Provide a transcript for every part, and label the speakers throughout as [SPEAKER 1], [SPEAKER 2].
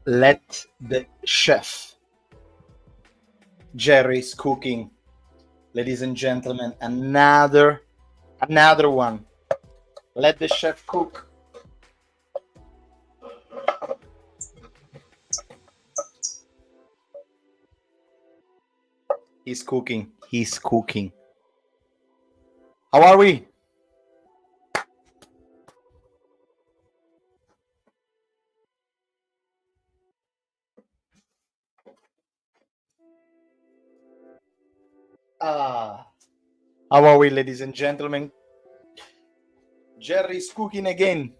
[SPEAKER 1] Let the chef. Jerry is cooking. Ladies and gentlemen, another one. Let the chef cook. He's cooking. He's cooking. How are we? How are we, ladies and gentlemen? Jerry is cooking again.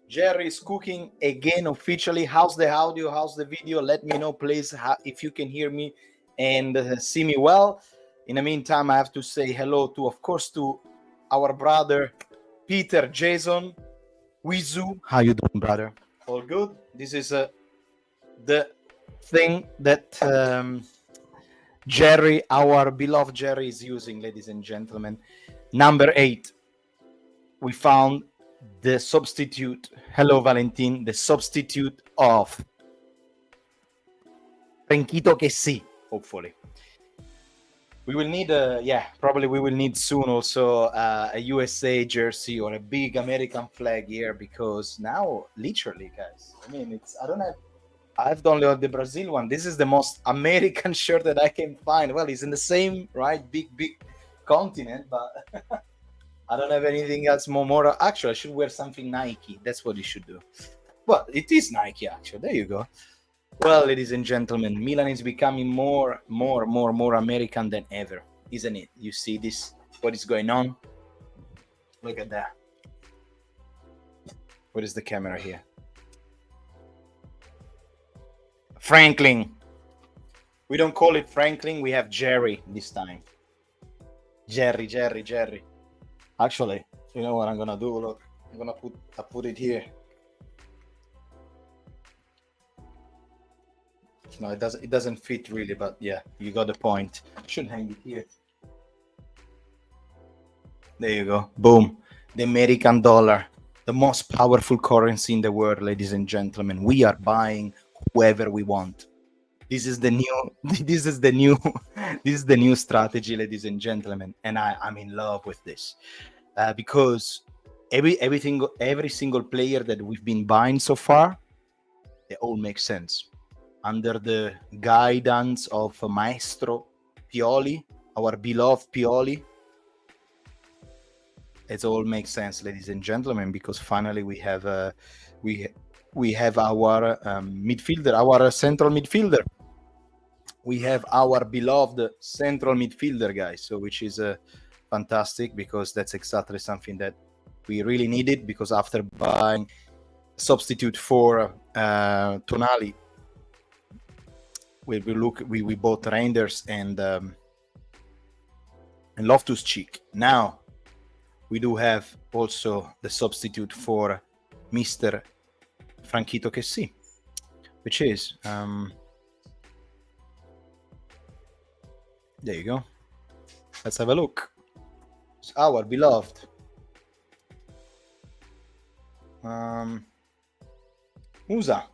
[SPEAKER 1] Jerry is cooking again officially. How's the audio? How's the video? Let me know, please, if you can hear me and see me well. In the meantime, I have to say hello to, of course, to our brother Peter Jason Wizu. How you doing, brother? All good. This is the thing that Jerry, our beloved Jerry, is using, ladies and gentlemen. Number 8. We found the substitute. Hello, Valentin. The substitute of Kessie, hopefully. We will need probably we will need soon also a USA jersey or a big American flag here, because now, literally, guys, I mean, I've downloaded the Brazil one. This is the most American shirt that I can find. Well, it's in the same, right, big continent, but I don't have anything else more. Actually, I should wear something Nike. That's what you should do. Well, it is Nike, actually. There you go. Well, ladies and gentlemen, Milan is becoming more American than ever, isn't it? You see this, what is going on? Look at that. What is the camera here? Franklin. We don't call it Franklin. We have Jerry this time. Jerry. Actually, you know what I'm gonna do? Look, I'm gonna put it here. No, it doesn't fit really, but yeah, you got the point. I should hang it here. There you go. Boom. The American dollar, the most powerful currency in the world, ladies and gentlemen. We are buying whoever we want. This is the new strategy, ladies and gentlemen, and I'm in love with this because every single player that we've been buying so far, they all make sense under the guidance of Maestro Pioli, our beloved Pioli. It all makes sense, ladies and gentlemen, because finally we have our midfielder, our central midfielder. We have our beloved central midfielder, guys. So which is fantastic, because that's exactly something that we really needed. Because after buying substitute for Tonali, we bought Reinders and Loftus-Cheek. Now we do have also the substitute for Mr. Franquito Kessie, which is there you go. Let's have a look. It's our beloved Musah.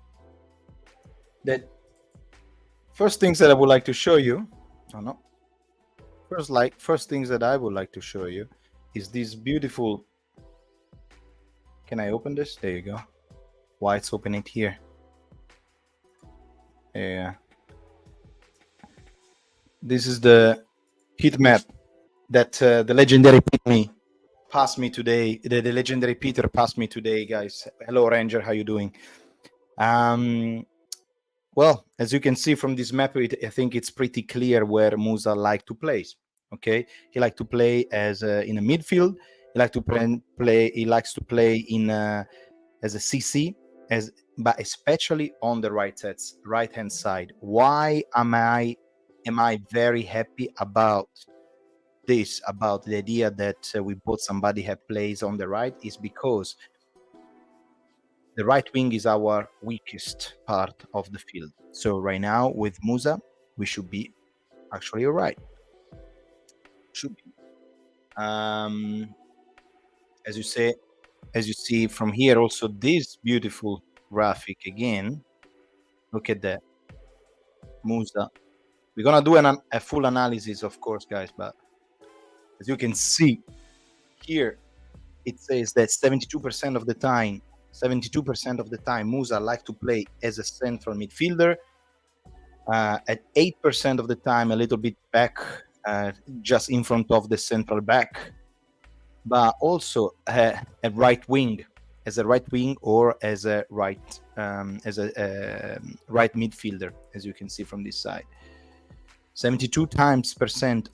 [SPEAKER 1] That first things that I would like to show you. First things that I would like to show you is this beautiful. Can I open this? There you go. Why it's open it here? Yeah. This is the heat map that the legendary Peter passed me today. The legendary Peter passed me today, guys. Hello, Ranger. How you doing? Well, as you can see from this map, I think it's pretty clear where Musah like to play. Okay, he likes to play as in a midfield. He likes to play. He likes to play in as a CC, but especially on the right hand side. Why am I very happy about this? About the idea that we bought somebody that plays on the right is because the right wing is our weakest part of the field. So right now with Musah, we should be actually all right. Should be. As you say, as you see from here, also this beautiful graphic again. Look at that, Musah. We're gonna do a full analysis, of course, guys. But as you can see here, it says that 72% of the time, Musah like to play as a central midfielder. At 8% of the time, a little bit back, just in front of the central back, but also a right wing, as a right wing or as a right right midfielder, as you can see from this side. 72%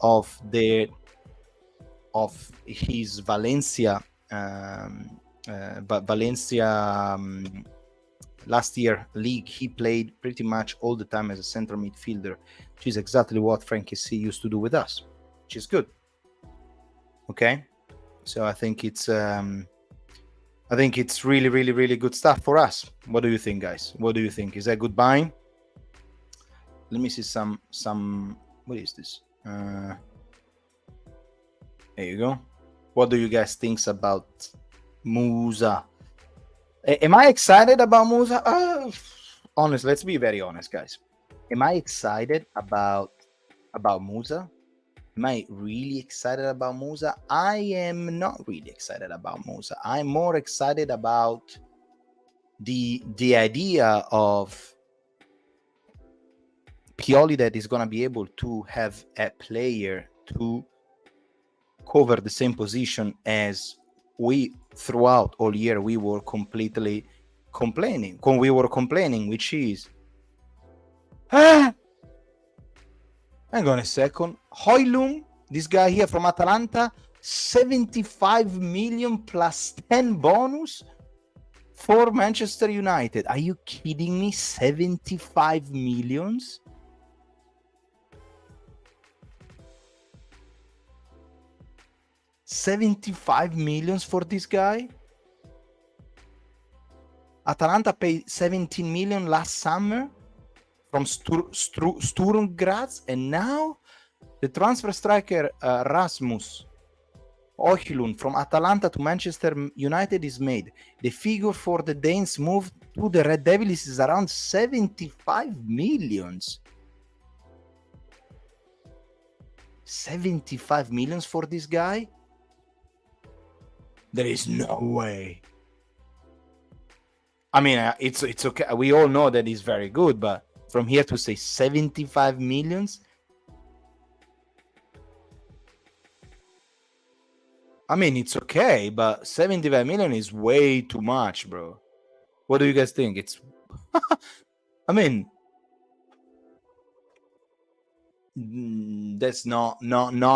[SPEAKER 1] of his Valencia, but Valencia last year league, he played pretty much all the time as a central midfielder, which is exactly what Kessie used to do with us, which is good. Okay, so I think it's really, really, really good stuff for us. What do you think, guys? What do you think? Is that good buying? Let me see some. What is this? There you go. What do you guys think about Musah? Am I excited about Musah? Honestly, let's be very honest, guys. Am I excited about Musah? Am I really excited about Musah? I am not really excited about Musah. I'm more excited about the idea of Pioli that is going to be able to have a player to cover the same position as we throughout all year we were completely complaining. We were complaining, which is hang on a second. Højlund, this guy here from Atalanta, 75 million plus 10 bonus for Manchester United. Are you kidding me? 75 millions? $75 million for this guy? Atalanta paid 17 million last summer from Sturm Graz, and now the transfer striker Rasmus Højlund from Atalanta to Manchester United is made. The figure for the Danes move to the Red Devils is around 75 millions. 75 millions for this guy? There is no way. I mean, it's okay. We all know that he's very good, but from here to say 75 millions, I mean, it's okay, but 75 million is way too much, bro. What do you guys think? It's, I mean, that's not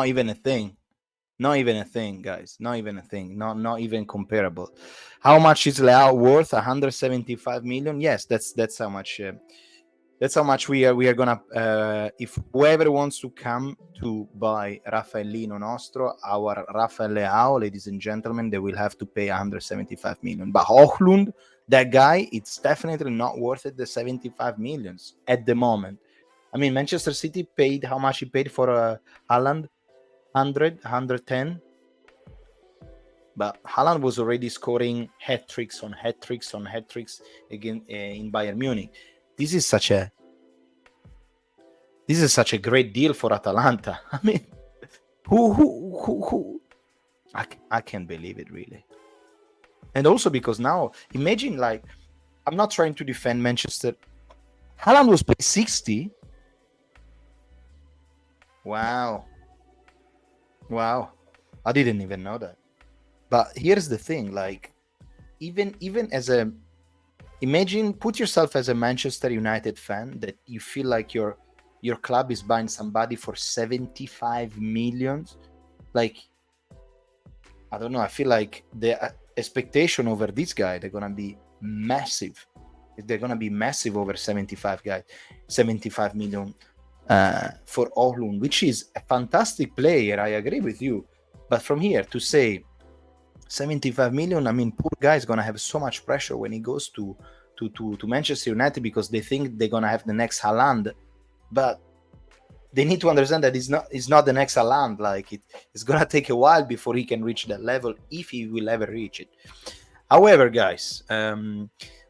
[SPEAKER 1] even a thing. Not even a thing, guys. Not even a thing. Not even comparable. How much is Leao worth? 175 million. Yes, that's how much. That's how much we are gonna. If whoever wants to come to buy Raffaellino Nostro, our Rafael Leao, ladies and gentlemen, they will have to pay 175 million. But Højlund, that guy, it's definitely not worth it. The 75 millions at the moment. I mean, Manchester City paid how much he paid for Haaland. 110, but Haaland was already scoring hat tricks on hat tricks on hat tricks again in Bayern Munich. This is such a great deal for Atalanta. I mean, who I can't believe it, really. And also because now, imagine, like, I'm not trying to defend Manchester. Haaland was paid 60. Wow, I didn't even know that. But here's the thing, like, even as a, imagine, put yourself as a Manchester United fan that you feel like your club is buying somebody for 75 million. Like, I don't know, I feel like the expectation over this guy, they're gonna be massive. They're gonna be massive over 75 million for Højlund, which is a fantastic player. I agree with you, but from here to say 75 million. I mean, poor guy is gonna have so much pressure when he goes to Manchester United because they think they're gonna have the next Haaland, but they need to understand that it's not the next Haaland. Like it's gonna take a while before he can reach that level, if he will ever reach it. However, guys,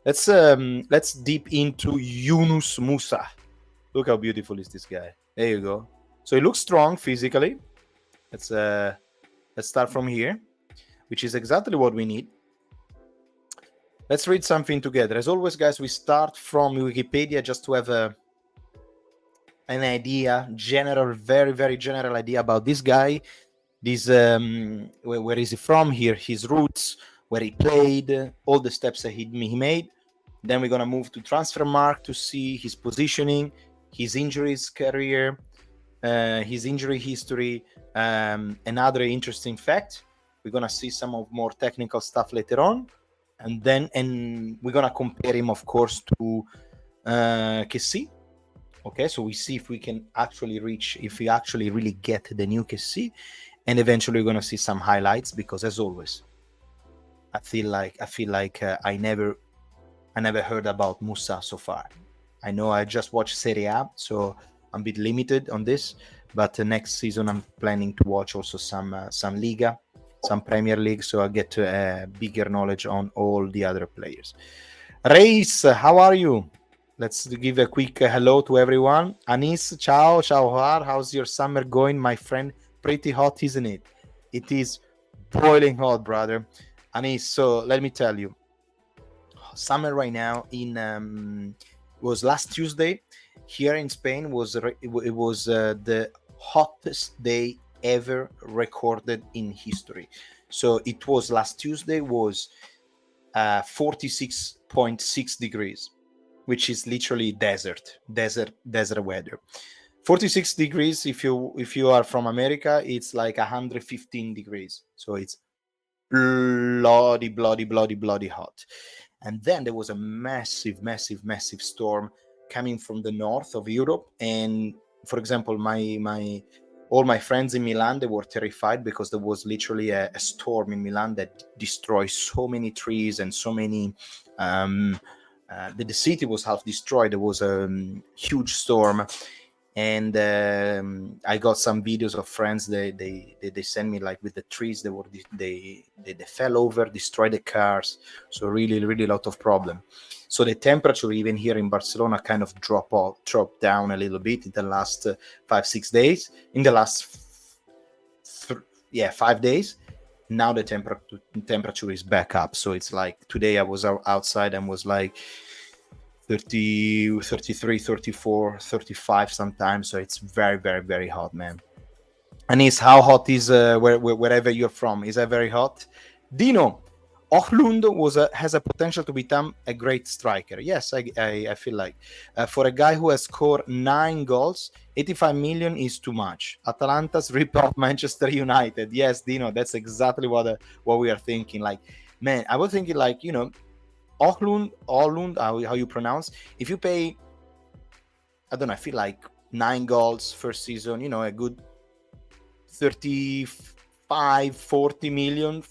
[SPEAKER 1] let's deep into Yunus Musah. Look how beautiful is this guy. There you go. So he looks strong physically. Let's start from here, which is exactly what we need. Let's read something together. As always, guys, we start from Wikipedia just to have an idea, very, very general idea about this guy. This where is he from? Here, his roots, where he played, all the steps that he made. Then we're gonna move to Transfermarkt to see his positioning, his injuries career, his injury history. Another interesting fact. We're gonna see some of more technical stuff later on, and we're gonna compare him, of course, to Kessie. Okay, so we see if we can actually if we actually really get the new Kessie, and eventually we're gonna see some highlights, because as always, I feel like I never heard about Musah so far. I know I just watched Serie A, so I'm a bit limited on this, but next season I'm planning to watch also some Liga, some Premier League, so I get bigger knowledge on all the other players. Reis, how are you? Let's give a quick hello to everyone. Anis, ciao, how's your summer going, my friend? Pretty hot, isn't it? It is boiling hot, brother. Anis, so let me tell you, summer right now was last Tuesday here in Spain. It was the hottest day ever recorded in history. So it was last Tuesday was 46.6 degrees, which is literally desert weather. 46 degrees, if you are from America, it's like 115 degrees. So it's bloody hot. And then there was a massive storm coming from the north of Europe. And for example, all my friends in Milan, they were terrified because there was literally a storm in Milan that destroyed so many trees and so many the city was half destroyed. There was a huge storm, and I got some videos of friends. They sent me, like, with the trees. They fell over, destroyed the cars. So really a lot of problem. So the temperature even here in Barcelona kind of dropped down a little bit in the last 5-6 days. In the last 5 days. Now the temperature is back up. So it's like today I was outside and was like 30, 33, 34, 35 sometimes. So it's very hot, man. Anis, how hot is wherever you're from? Is that very hot? Dino, Ochlund has a potential to become a great striker. Yes, I feel like for a guy who has scored 9 goals, 85 million is too much. Atalanta's rip off Manchester United. Yes, Dino, that's exactly what we are thinking. Like, man, I was thinking, like, Ochlund, how you pronounce? If you pay, I don't know, I feel like 9 goals first season, a good 35, 40 million,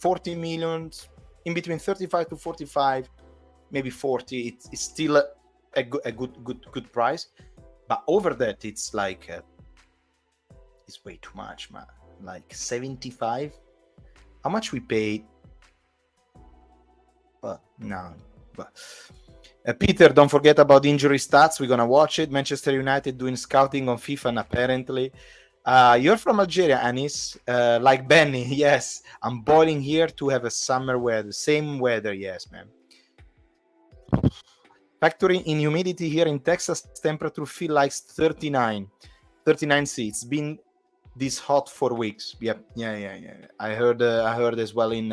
[SPEAKER 1] in between 35 to 45, maybe 40. It's still a good price, but over that, it's like it's way too much, man. Like 75. How much we paid? No. But Peter, don't forget about injury stats. We're gonna watch it. Manchester United doing scouting on FIFA, and apparently. You're from Algeria, Anis, like Benny. Yes, I'm boiling here to have a summer weather. Same weather, yes, man. Factoring in humidity here in Texas, temperature feel like 39 C. It's been this hot for weeks. Yeah. I heard as well in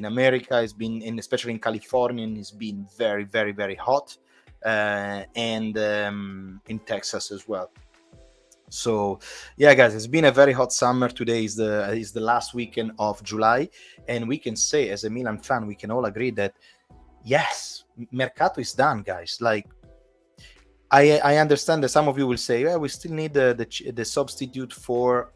[SPEAKER 1] America. It's been, especially in California, it's been very hot, and in Texas as well. So yeah, guys, it's been a very hot summer. Today is the last weekend of July, and we can say, as a Milan fan, we can all agree that yes, Mercato is done, guys. Like, I understand that some of you will say, we still need the substitute for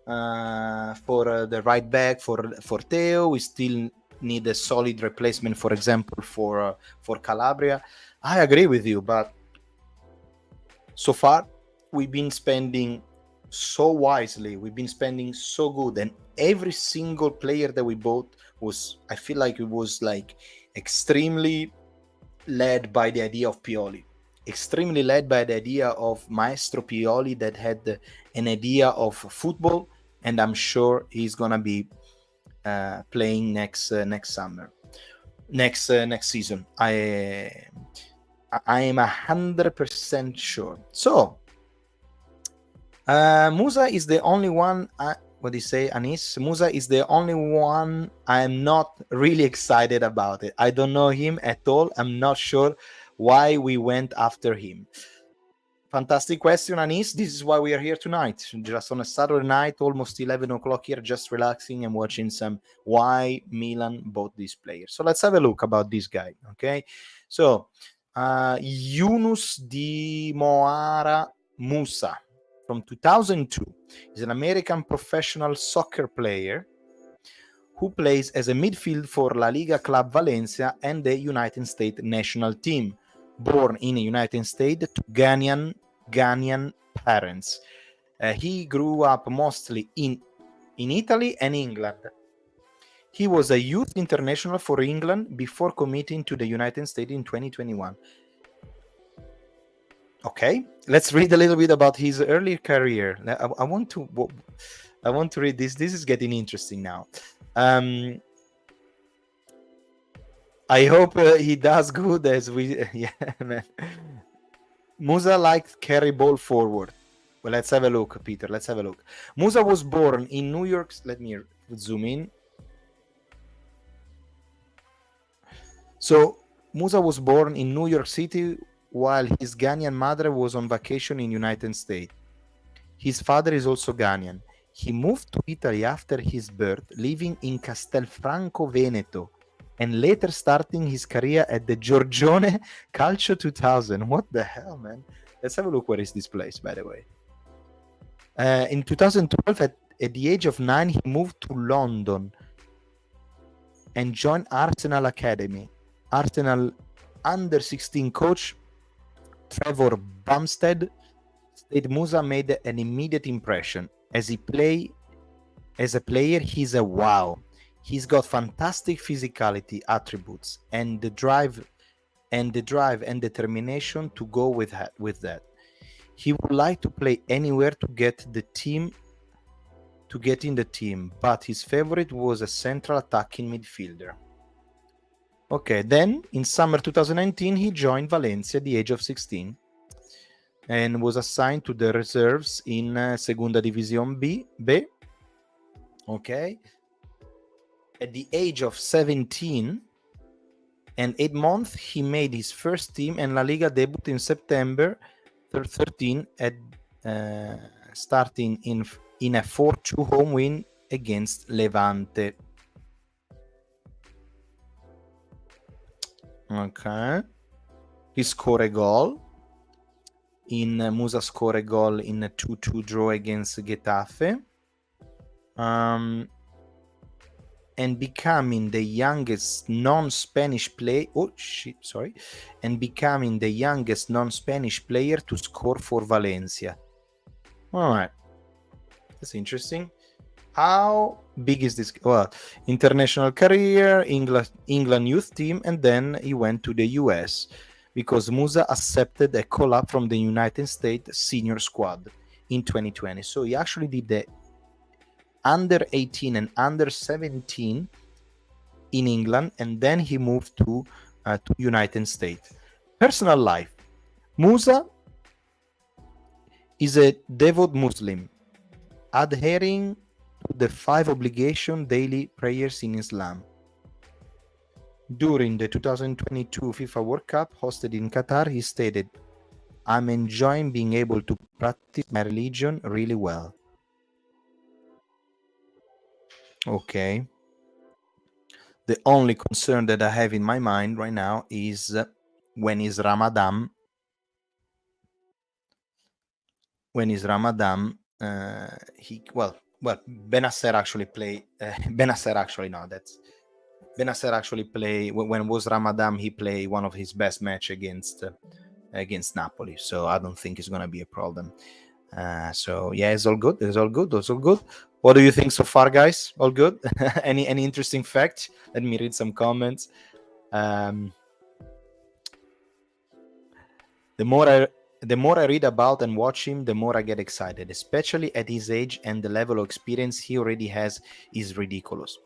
[SPEAKER 1] for the right back for Theo. We still need a solid replacement, for example, for Calabria. I agree with you, but so far we've been spending so wisely. We've been spending so good, and every single player that we bought was, I feel like it was like extremely led by the idea of Pioli, extremely led by the idea of Maestro Pioli that had an idea of football, and I'm sure he's gonna be playing next summer, next season. I am 100% sure. So Musah is the only one. What do you say, Anis? Musah is the only one I am not really excited about it. I don't know him at all. I'm not sure why we went after him. Fantastic question, Anis. This is why we are here tonight. Just on a Saturday night, almost 11 o'clock here, just relaxing and watching some why Milan bought this player. So let's have a look about this guy, okay? So, Yunus di Moara Musah from 2002 is an American professional soccer player who plays as a midfield for La Liga club Valencia and the United States national team. Born in the United States to Ghanaian parents. He grew up mostly in Italy and England. He was a youth international for England before committing to the United States in 2021. Okay, let's read a little bit about his early career. I want to read this. This is getting interesting now. I hope he does good as we. Yeah, man. Musah liked carry ball forward. Well, let's have a look, Peter. Let's have a look. Musah was born in New York. Let me zoom in. So Musah was born in New York City while his Ghanaian mother was on vacation in United States. His father is also Ghanaian. He moved to Italy after his birth, living in Castelfranco Veneto, and later starting his career at the Giorgione Calcio 2000. What the hell, man? Let's have a look. Where is this place, by the way? In 2012, at the age of 9, he moved to London and joined Arsenal Academy. Arsenal under-16 coach Trevor Bumstead said Musah made an immediate impression. As a player, he's a wow. He's got fantastic physicality attributes and the drive and determination to go with that. He would like to play anywhere to get in the team, but his favorite was a central attacking midfielder. Okay, then in summer 2019 he joined Valencia at the age of 16 and was assigned to the reserves in Segunda División B. Okay. At the age of 17 and 8 months, he made his first team and La Liga debut in September 13 at starting in a 4-2 home win against Levante. Okay. He scored a goal. Musah scored a goal in a 2-2 draw against Getafe. And becoming the youngest non-Spanish player. And becoming the youngest non-Spanish player to score for Valencia. All right, that's interesting. How big is this? Well, international career, England youth team, and then he went to the US because Musah accepted a call-up from the United States senior squad in 2020. So he actually did the under 18 and under 17 in England, and then he moved to United States. Personal life. Musah is a devout Muslim, adhering to the 5 obligation daily prayers in Islam. During the 2022 FIFA World Cup hosted in Qatar, he stated, "I'm enjoying being able to practice my religion really well." Okay. The only concern that I have in my mind right now is when is Ramadan. When is Ramadan? well, Benasser actually play. Benasser actually no, that's Benasser actually play when it was Ramadan. He played one of his best match against Napoli, so I don't think it's gonna be a problem. So yeah, it's all good. It's all good. It's all good. What do you think so far, guys? All good? Any interesting fact? Let me read some comments. Um, the more I read about and watch him, the more I get excited, especially at his age, and the level of experience he already has is ridiculous.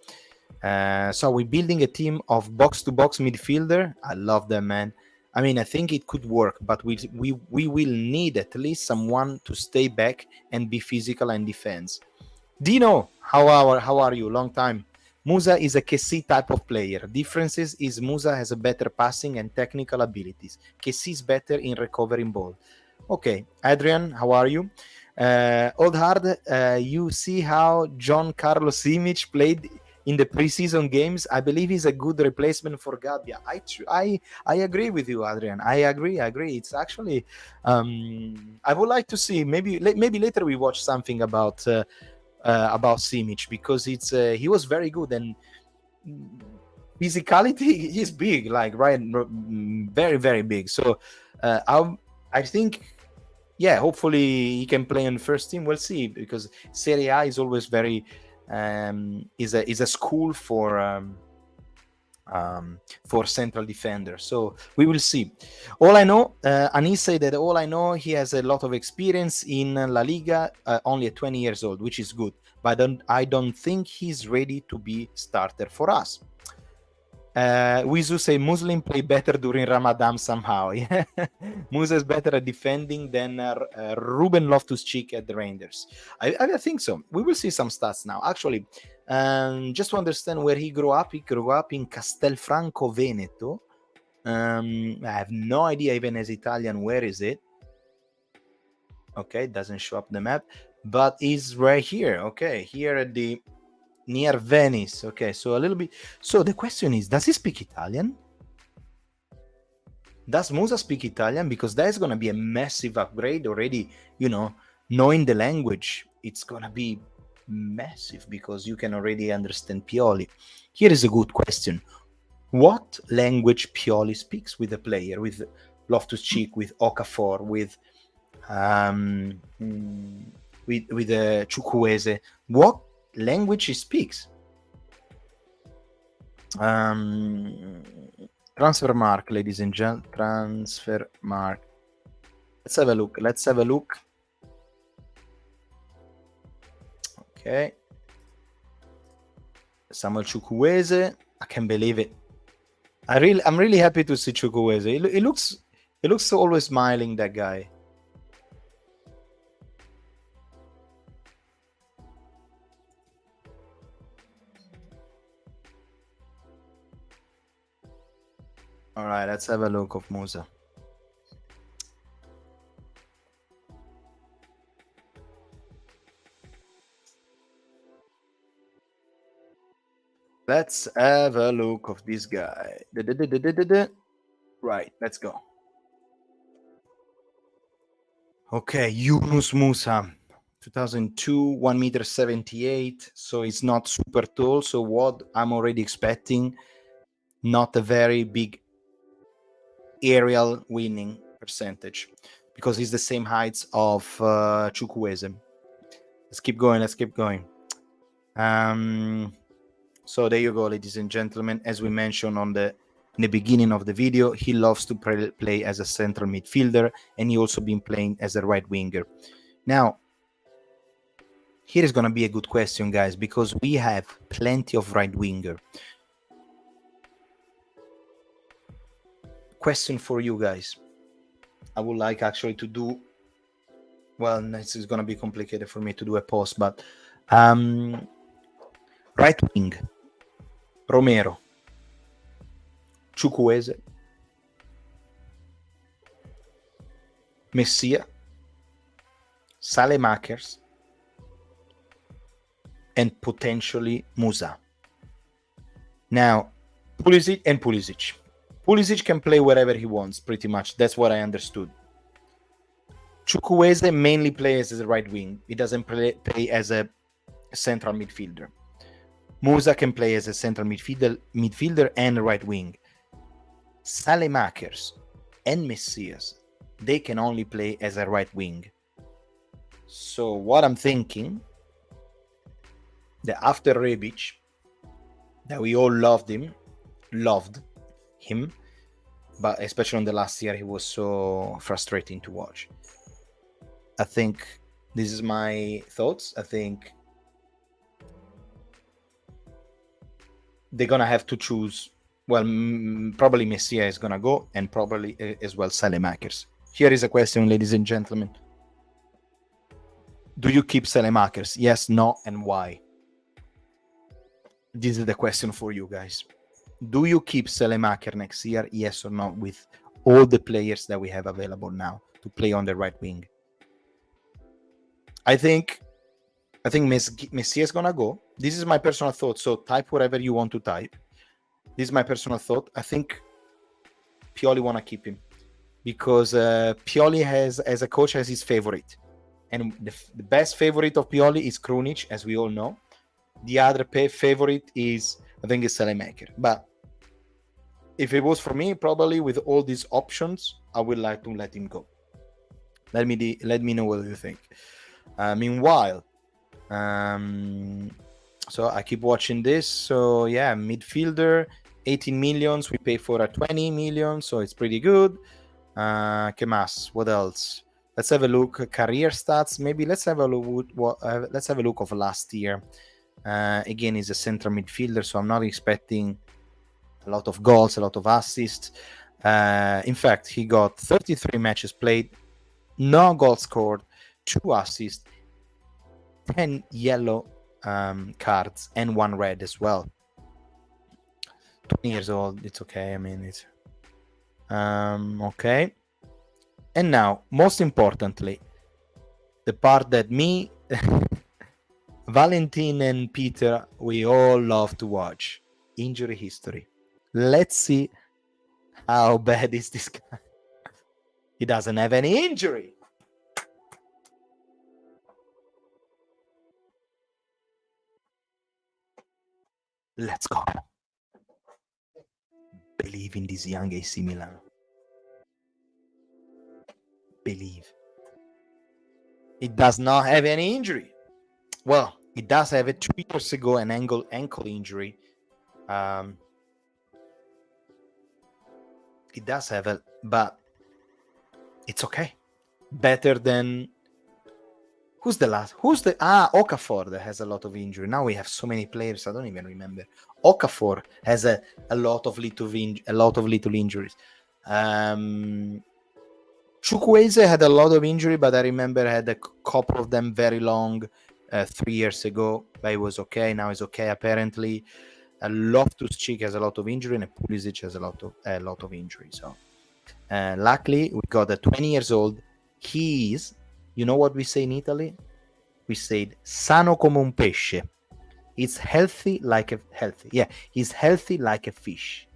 [SPEAKER 1] So we're building a team of box-to-box midfielder. I love them, man. I mean, I think it could work, but we will need at least someone to stay back and be physical and defense. Dino, how are you? Long time. Musah is a Kessie type of player. Differences is Musah has a better passing and technical abilities. Kessie is better in recovering ball. Okay, Adrian, how are you? Old Hard, you see how John Carlos Simic played in the preseason games. I believe he's a good replacement for Gabbia. I agree with you, Adrian. I agree. It's actually I would like to see maybe later we watch something about Simic, because it's he was very good, and physicality he's big, like right, very very big. So I think, yeah, hopefully he can play on first team. We'll see, because Serie A is always very is a school for central defenders. So we will see. All I know, Anis said that all I know, he has a lot of experience in La Liga, only at 20 years old, which is good. But I don't think he's ready to be starter for us. Wizu say Muslim play better during Ramadan somehow. Yeah, Musa is better at defending than Ruben Loftus-Cheek at the Rangers. I think so. We will see some stats now. Actually, just to understand where he grew up in Castelfranco Veneto. I have no idea even as Italian where is it. Okay, it doesn't show up the map, but it's right here. Okay, here at the near Venice. Okay, so a little bit. So the question is, does he speak Italian? Does Musa speak Italian? Because that is going to be a massive upgrade already. Knowing the language, it's going to be massive, because you can already understand Pioli. Here is a good question. What language Pioli speaks with the player, with Loftus-Cheek, with Okafor, with Chukwueze? What language he speaks? Transfer mark, ladies and gentlemen. Transfer mark. Let's have a look. Okay. Samuel Chukwueze. I can't believe it. I'm really happy to see Chukwueze. He looks always smiling, that guy. All right, let's have a look of Musa. Let's have a look of this guy. Right, let's go. Okay, Yunus Musah, 2002, 1.78 m. So it's not super tall. So what I'm already expecting, not a very big aerial winning percentage, because he's the same heights of Chukwueze. Let's keep going. So there you go, ladies and gentlemen. As we mentioned in the beginning of the video, he loves to play as a central midfielder, and he also been playing as a right winger. Now, here is going to be a good question, guys, because we have plenty of right winger. Question for you guys. I would like actually to do, well, this is going to be complicated for me to do a post, but right wing, Romero, Chukwueze, Messia, Salemakers, and potentially Musah. Now, Pulisic. Pulisic can play wherever he wants, pretty much. That's what I understood. Chukwueze mainly plays as a right wing. He doesn't play as a central midfielder. Musah can play as a central midfielder and right wing. Salemakers and Messias, they can only play as a right wing. So what I'm thinking, that after Rebic, that we all loved him, but especially in the last year, he was so frustrating to watch. I think this is my thoughts. I think they're gonna have to choose. Well, probably Messia is gonna go, and probably as well Salemakers. Here is a question, ladies and gentlemen. Do you keep Salemakers? Yes, no, and why? This is the question for you guys. Do you keep Salemaker next year? Yes or no, with all the players that we have available now to play on the right wing? I think Messi is gonna go. This is my personal thought. So type whatever you want to type. This is my personal thought. I think Pioli wanna keep him because Pioli has, as a coach, has his favorite, and the best favorite of Pioli is Krunic, as we all know. The other favorite is, I think, is Salemaker. But if it was for me, probably with all these options, I would like to let him go. Let me know what you think. Meanwhile, so I keep watching this. So yeah, midfielder, 18 millions. We pay for a 20 million, so it's pretty good. ¿Qué más? What else? Let's have a look. Career stats. Maybe let's have a look. Let's have a look of last year. Again, he's a central midfielder, so I'm not expecting a lot of goals, a lot of assists. In fact, he got 33 matches played, no goals scored, 2 assists, 10 yellow cards, and 1 red as well. 20 years old, it's okay. I mean, it's okay. And now, most importantly, the part that me, Valentin, and Peter, we all love to watch: injury history. Let's see how bad is this guy. He doesn't have any injury. Let's go. Believe in this young AC Milan. Believe. It does not have any injury. Well, it does have it 2 years ago, an ankle injury. It does have it, but it's okay. Better than Okafor that has a lot of injury. Now we have so many players, I don't even remember. Okafor has a lot of little injuries. Chukwueze had a lot of injury, but I remember had a couple of them very long 3 years ago, but it was okay. Now it's okay apparently. Loftus-Cheek has a lot of injury, and Pulisic has a lot of injury. So luckily we got a 20 years old. He is, you know what we say in Italy? We said sano come un pesce. It's healthy like a he's healthy like a fish.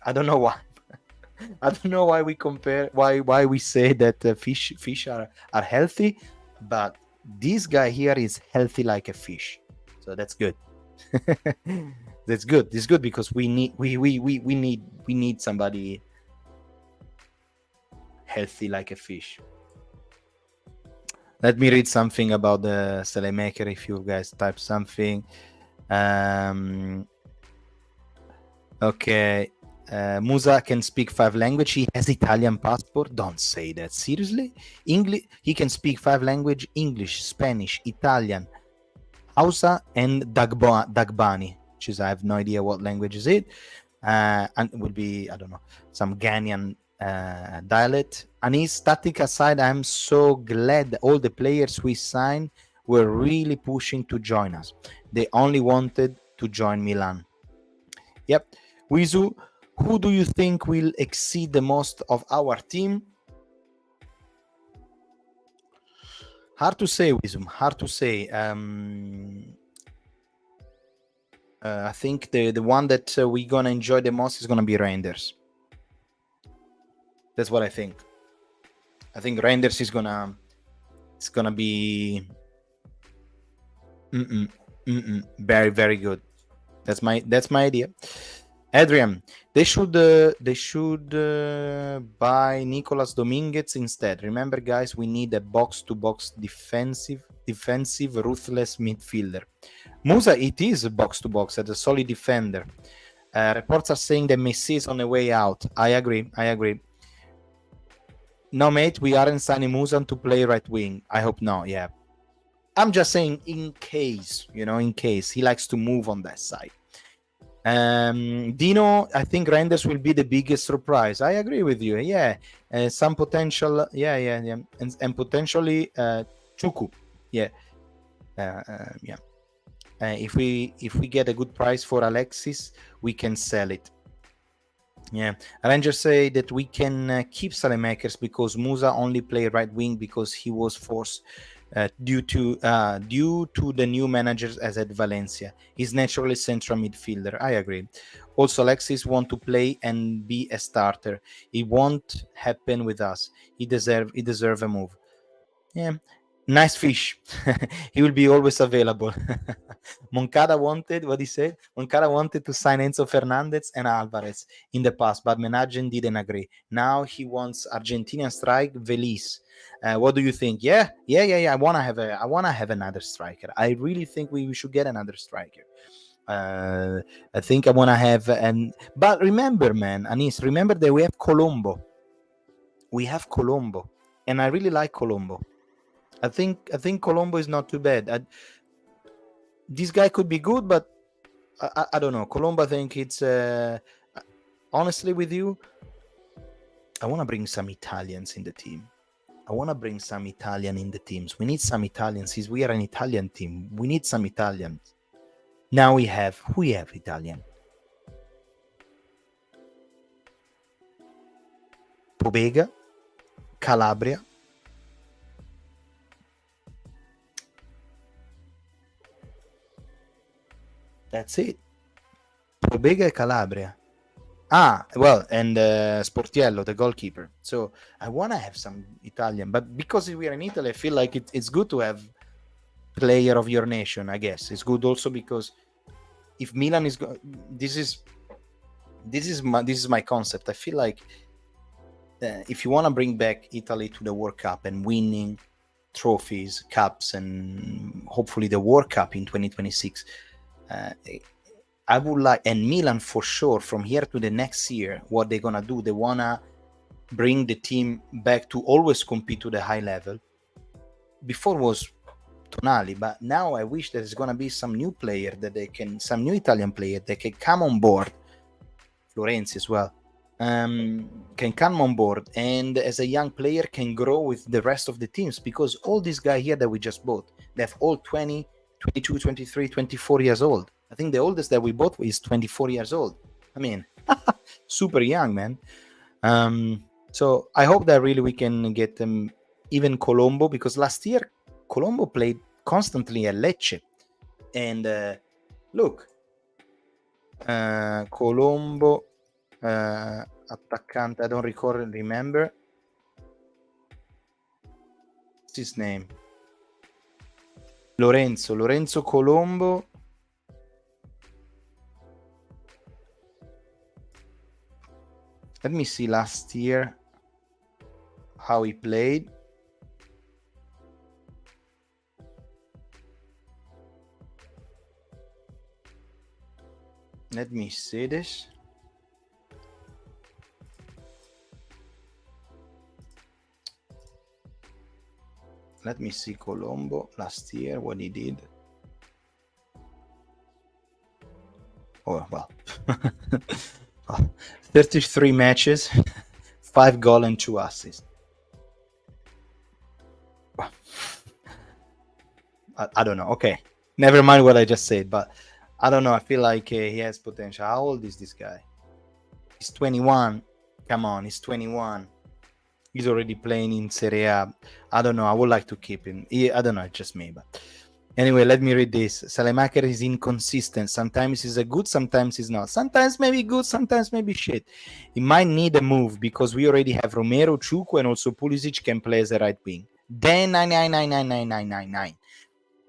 [SPEAKER 1] I don't know why. I don't know why we compare, why we say that fish are healthy, but this guy here is healthy like a fish. So that's good. That's good. It's good because we need somebody healthy like a fish. Let me read something about the Salemaker if you guys type something. Okay. Musah can speak 5 languages. He has Italian passport. Don't say that. Seriously? English. He can speak 5 languages: English, Spanish, Italian, Hausa, and Dagbani, which is, I have no idea what language is it. And it would be, I don't know, some Ghanaian dialect. And his statistical side, I'm so glad that all the players we signed were really pushing to join us. They only wanted to join Milan. Yep. Wizu, who do you think will exceed the most of our team? Hard to say, Wisdom. Hard to say. I think the one that we're gonna enjoy the most is gonna be Reinders. That's what I think. I think Reinders is gonna be Very, very good. That's my idea. Adrian, they should buy Nicolas Dominguez instead. Remember, guys, we need a box-to-box defensive, ruthless midfielder. Musah, it is a box-to-box as a solid defender. Reports are saying that Messi is on the way out. I agree. No, mate, we aren't signing Musah to play right wing. I hope not. Yeah, I'm just saying in case, in case he likes to move on that side. Dino, I think Reinders will be the biggest surprise. I agree with you. Yeah, some potential. Yeah, and potentially Chuku. Yeah, yeah. If we get a good price for Alexis, we can sell it. Yeah, Rangers say that we can keep Salemakers because Musah only played right wing because he was forced due to the new managers as at Valencia. He's naturally central midfielder. I agree. Also, Alexis want to play and be a starter. It won't happen with us. He deserve a move. Yeah, nice fish. He will be always available. Moncada wanted what he said. Moncada wanted to sign Enzo Fernandez and Alvarez in the past, but Menagen didn't agree. Now he wants Argentinian strike Velis. What do you think? Yeah. I wanna have another striker. I really think we should get another striker. I think I wanna have but remember, man, Anis, remember that we have Colombo. And I really like Colombo. I think Colombo is not too bad. This guy could be good, but I don't know. Colombo, I think it's honestly with you, I want to bring some Italians in the team. We need some Italians. Since we are an Italian team, we need some Italians. Now we have Italian. Pobega, Calabria. That's it. Pobega and Calabria. And Sportiello, the goalkeeper. So I want to have some Italian, but because we are in Italy, I feel like it's good to have player of your nation. I guess it's good also because if Milan is this is my concept. I feel like if you want to bring back Italy to the World Cup and winning trophies, cups, and hopefully the World Cup in 2026. I would like, and Milan for sure, from here to the next year, what they're gonna do, they wanna bring the team back to always compete to the high level. Before was Tonali, but now I wish there's gonna be some new player some new Italian player that can come on board. Florenzi as well, can come on board, and as a young player can grow with the rest of the teams, because all these guys here that we just bought, they have all 20, 22, 23, 24 years old. I think the oldest that we bought is 24 years old. I mean, super young, man. So I hope that really we can get them, even Colombo, because last year Colombo played constantly at Lecce. And look, Colombo, attaccante, I don't remember. What's his name? Lorenzo Colombo. Let me see last year how he played. Let me see this. Let me see Colombo last year, what he did. Oh, well. 33 matches, 5 goals and 2 assists. I don't know. Okay. Never mind what I just said, but I don't know. I feel like he has potential. How old is this guy? He's 21. Come on, he's 21. He's already playing in Serie A. I don't know. I would like to keep him. I don't know. It's just me. But anyway, let me read this. Salemaker is inconsistent. Sometimes he's a good, sometimes he's not. Sometimes maybe good, sometimes maybe shit. He might need a move because we already have Romero, Chuku, and also Pulisic can play as a right wing. Then 9.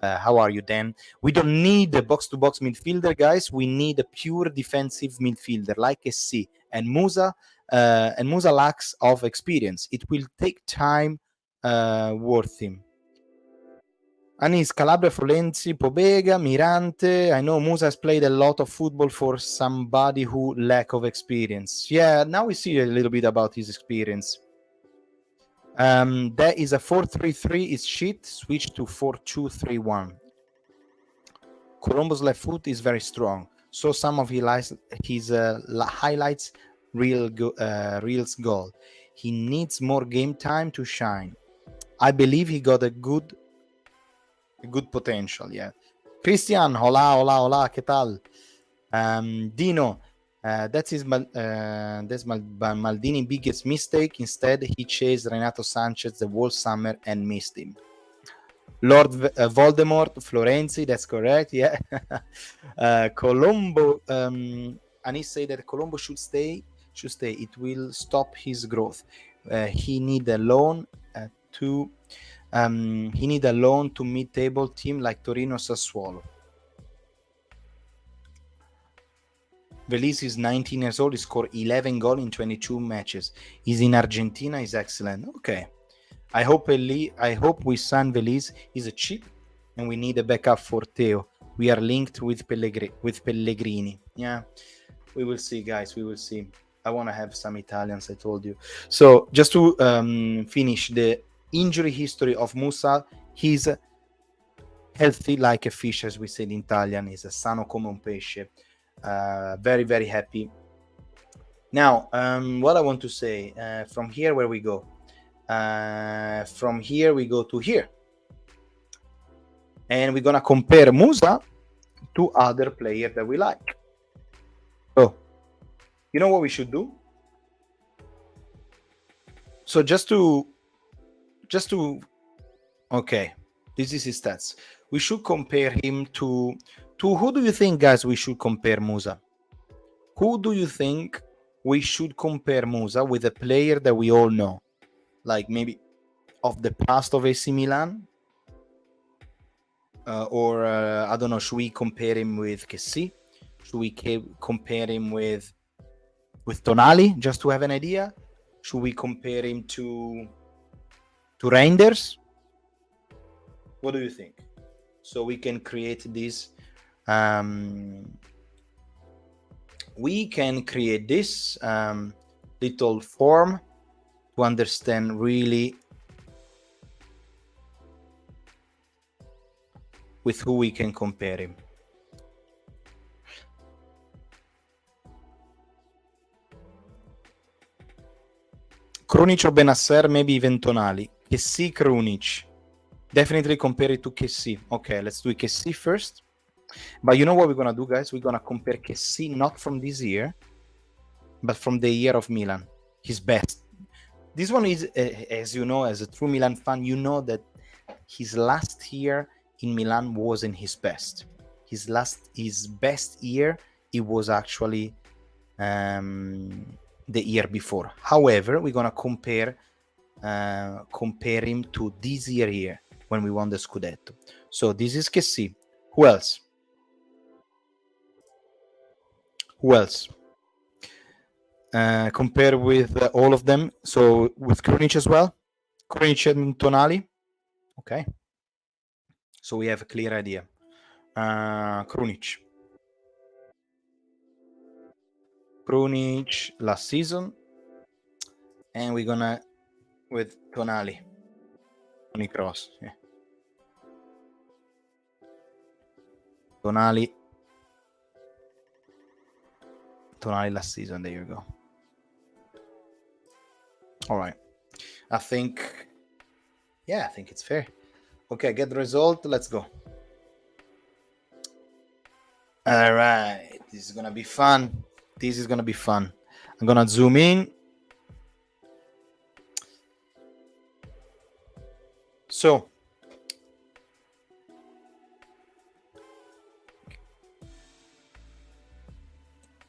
[SPEAKER 1] How are you, Dan? We don't need a box-to-box midfielder, guys. We need a pure defensive midfielder like Kessie and Musah. And Musah lacks of experience. It will take time worth him. Anis, Calabria, Florenzi, Pobega, Mirante. I know Musah has played a lot of football for somebody who lack of experience. Yeah, now we see a little bit about his experience. There is a 4-3-3 is shit. Switch to 4-2-3-1. Colombo's left foot is very strong. So some of his highlights Real's goal. He needs more game time to shine. I believe he got a good potential, yeah. Christian, hola, ¿qué tal? Dino, that's Maldini's biggest mistake. Instead, he chased Renato Sanchez the whole summer and missed him. Lord Voldemort, Florenzi, that's correct, yeah. Colombo, Anis say that Colombo should stay. It will stop his growth. He need a loan to mid-table team like Torino Sassuolo. Veliz is 19 years old. He scored 11 goals in 22 matches. He's in Argentina. He's excellent. Okay. I hope we sign Veliz. He's a cheap, and we need a backup for Theo. We are linked with Pellegrini. Yeah, we will see, guys. We will see. I want to have some Italians, I told you. So just to finish the injury history of Musah, he's healthy like a fish, as we say in Italian. He's a sano come un pesce. Very, very happy. Now, what I want to say, from here, where we go? From here, we go to here. And we're going to compare Musah to other players that we like. So, you know what we should do? So just to okay, this is his stats. We should compare him to who do you think, guys, we should compare Musah? Who do you think we should compare Musah with a player that we all know? Like maybe of the past of AC Milan? Or I don't know, should we compare him with Kessie? Should we compare him with Tonali, just to have an idea? Should we compare him to Reinders? What do you think? So we can create this. We can create this little form to understand really with who we can compare him. Krunic or Benasser, maybe even Tonali. Kessie, Krunic. Definitely compare it to Kessie. Okay, let's do Kessie first. But you know what we're going to do, guys? We're going to compare Kessie not from this year, but from the year of Milan. His best. This one is, as you know, as a true Milan fan, you know that his last year in Milan wasn't his best. His best year, it was actually the year before. However, we're going to compare him to this year here when we won the Scudetto. So this is Kessie. Who else? Compare with all of them. So with Krunic as well. Krunic and Tonali. Okay. So we have a clear idea. Krunic last season. And we're gonna with Tonali. Tony Cross. Yeah. Tonali last season. There you go. All right. I think it's fair. Okay, get the result. Let's go. All right. This is going to be fun. I'm going to zoom in. So,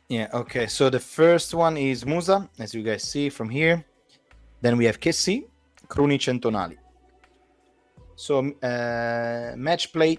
[SPEAKER 1] yeah, okay. So the first one is Musah, as you guys see from here. Then we have Kessie, Krunic, and Tonali. So match play,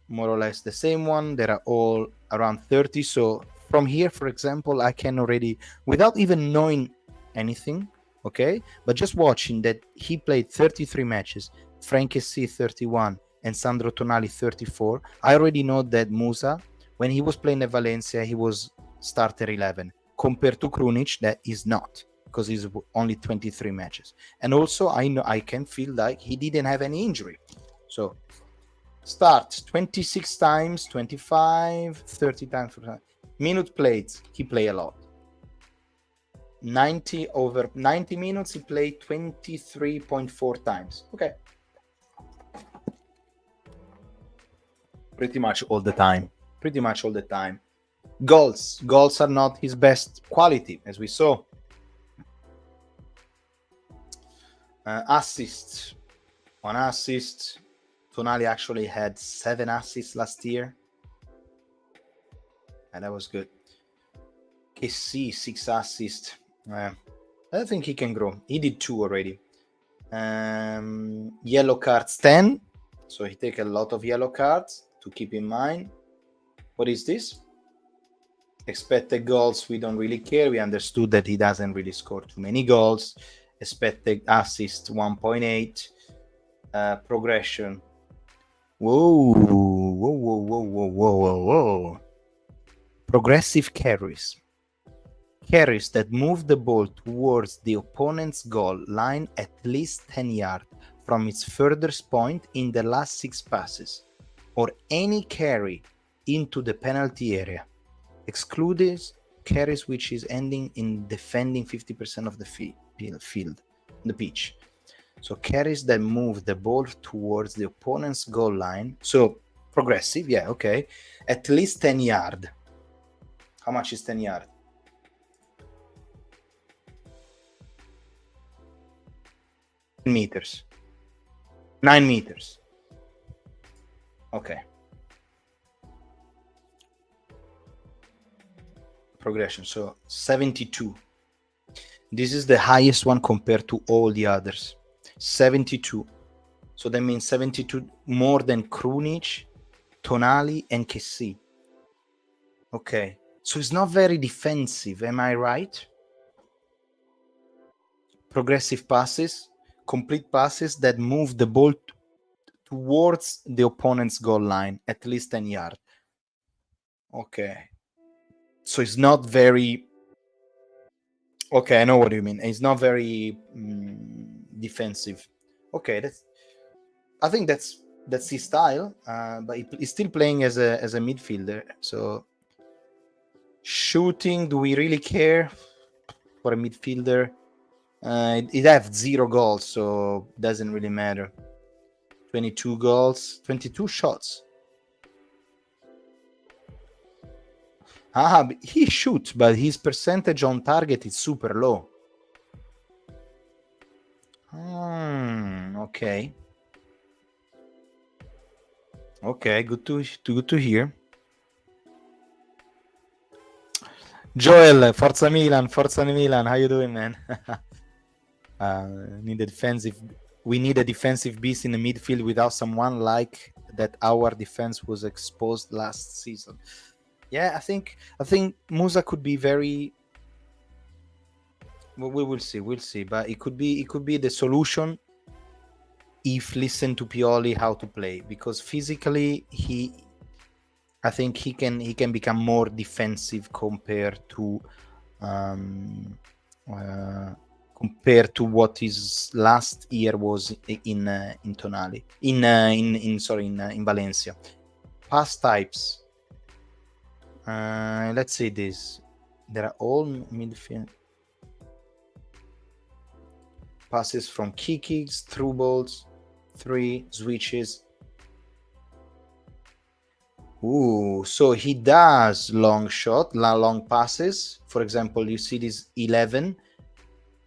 [SPEAKER 1] more or less the same one. They are all around 30. So from here, for example, I can already, without even knowing anything, okay, but just watching that he played 33 matches, Frank Kessie 31, and Sandro Tonali 34. I already know that Musah, when he was playing at Valencia, he was starter 11, compared to Krunic, that is not, because he's only 23 matches. And also, I know I can feel like he didn't have any injury. So start 26 times, 25, 30 times. Minute played, he played a lot. over 90 minutes, he played 23.4 times. Okay. Pretty much all the time. Goals are not his best quality, as we saw. Assists. 1 assist. Tonali actually had 7 assists last year. And that was good. Kessie, 6 assists. I think he can grow. He did 2 already. Yellow cards 10. So he take a lot of yellow cards to keep in mind. What is this? Expected goals, we don't really care. We understood that he doesn't really score too many goals. Expected assist 1.8. Progression. Whoa. Progressive carries. Carries that move the ball towards the opponent's goal line at least 10 yards from its furthest point in the last 6 passes, or any carry into the penalty area. Excludes carries which is ending in defending 50% of the field, the pitch. So carries that move the ball towards the opponent's goal line. So progressive, yeah, okay. At least 10 yards. How much is 10 yards? 10 meters. 9 meters. Okay. Progression, so 72. This is the highest one compared to all the others. 72. So that means 72 more than Krunic, Tonali, and Kessie. Okay. So it's not very defensive, am I right? Progressive passes, complete passes that move the ball towards the opponent's goal line, at least 10 yards. Okay. So it's not very... Okay, I know what you mean. It's not very defensive. Okay, I think that's his style, but he's still playing as a midfielder. So shooting, do we really care for a midfielder? It have 0 goals, so doesn't really matter. 22 goals, 22 shots. He shoots, but his percentage on target is super low. Okay. Okay, good to hear. Joel, Forza Milan, how you doing, man? We need a defensive beast in the midfield without someone like that. Our defense was exposed last season. Yeah, I think Musah could be very... Well, we'll see, but it could be the solution if listen to Pioli how to play, because physically I think he can become more defensive compared to what his last year was in Tonali, in Valencia. Pass types. Let's see this. There are all midfield passes from kicks, through balls, 3 switches. So he does long passes. For example, you see this 11.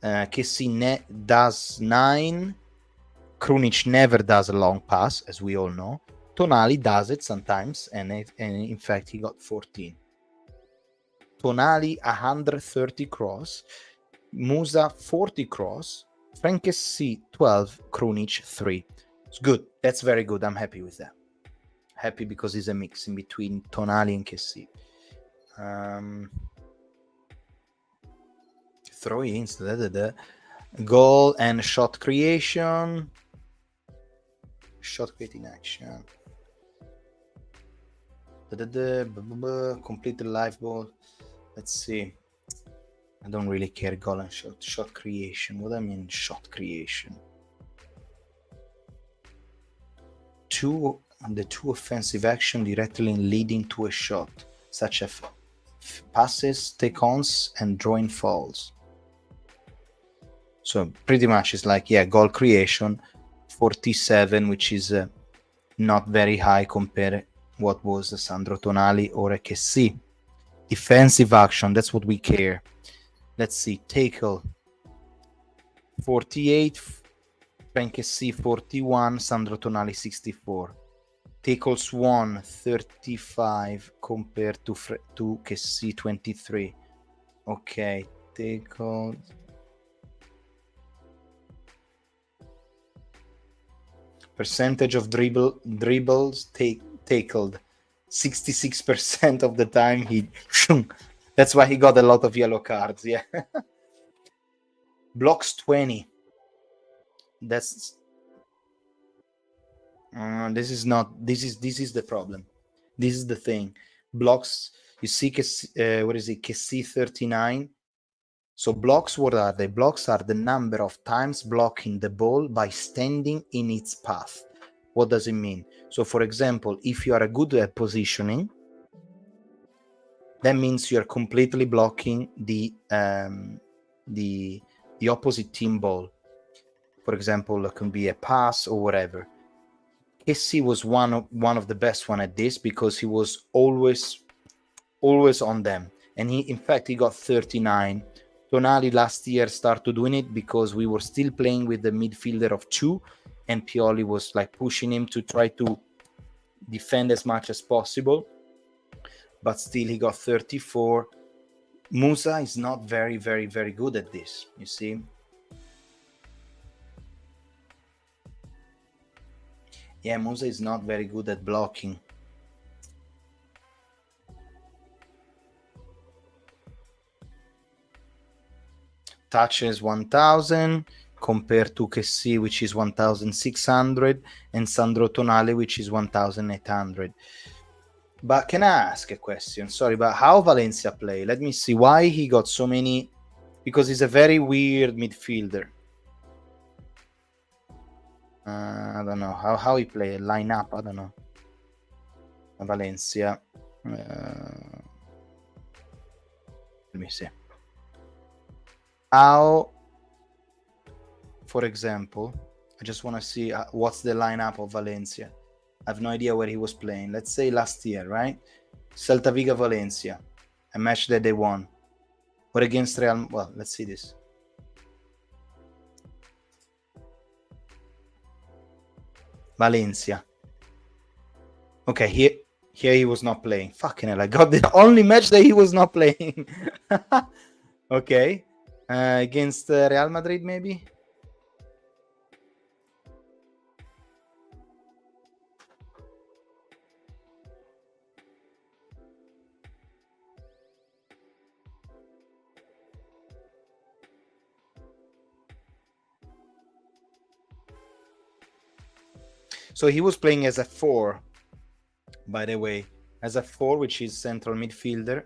[SPEAKER 1] Kessie does 9. Krunic never does a long pass, as we all know. Tonali does it sometimes, and in fact he got 14. Tonali 130 cross, Musah 40 cross, Frank Kessie 12, Krunic 3. It's good. That's very good. I'm happy with that. Happy because it's a mix in between Tonali and Kessie. Throw-ins, goal and shot creation. Shot creating action. Complete the live ball. Let's see. I don't really care goal and shot creation. What do I mean shot creation? The two offensive action directly leading to a shot, such as passes, take-ons, and drawing fouls. So pretty much it's like, yeah, goal creation, 47, which is not very high compared what was a Sandro Tonali or a Kessie. Defensive action, that's what we care. Let's see, tackle 48, Kessie 41, Sandro Tonali 64. Tackles 1, 35 compared to Kessie 23. Okay, tackles. Percentage of dribbles tackled 66% of the time. That's why he got a lot of yellow cards. Yeah. Blocks 20. That's this is the problem. This is the thing. Blocks, you see, what is it? Kessie 39. So blocks, what are they? Blocks are the number of times blocking the ball by standing in its path. What does it mean? So for example, if you are good at positioning, that means you are completely blocking the opposite team ball. For example, it can be a pass or whatever. Kessie was one of the best one at this because he was always on them, and in fact he got 39. Tonali last year started doing it because we were still playing with the midfielder of 2, and Pioli was like pushing him to try to defend as much as possible, but still he got 34. Musah is not very, very, very good at this, you see. Yeah, Musah is not very good at blocking. Touches 1000 compared to Kessie, which is 1600, and Sandro Tonali, which is 1800. But can I ask a question? Sorry, but how Valencia play? Let me see why he got so many, because he's a very weird midfielder. I don't know how he play, line up, I don't know. Valencia. Let me see. How, for example, I just want to see what's the lineup of Valencia. I have no idea where he was playing. Let's say last year, right? Celta Vigo Valencia, a match that they won. Or against Real. Well, let's see this. Valencia. Okay, here he was not playing. Fucking hell, I got the only match that he was not playing. Okay. Against Real Madrid, maybe? So he was playing as a 4, by the way. As a 4, which is central midfielder.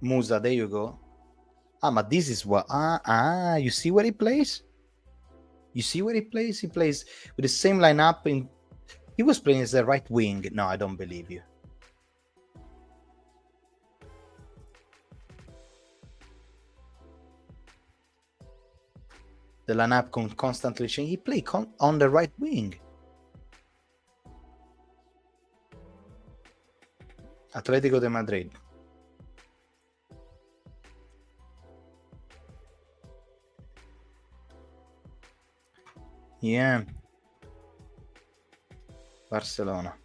[SPEAKER 1] Musah, there you go. But this is what... you see where he plays? You see where he plays? He plays with the same lineup. He was playing as a right wing. No, I don't believe you. The lineup constantly change. He played on the right wing. Atletico de Madrid. Yeah. Barcelona.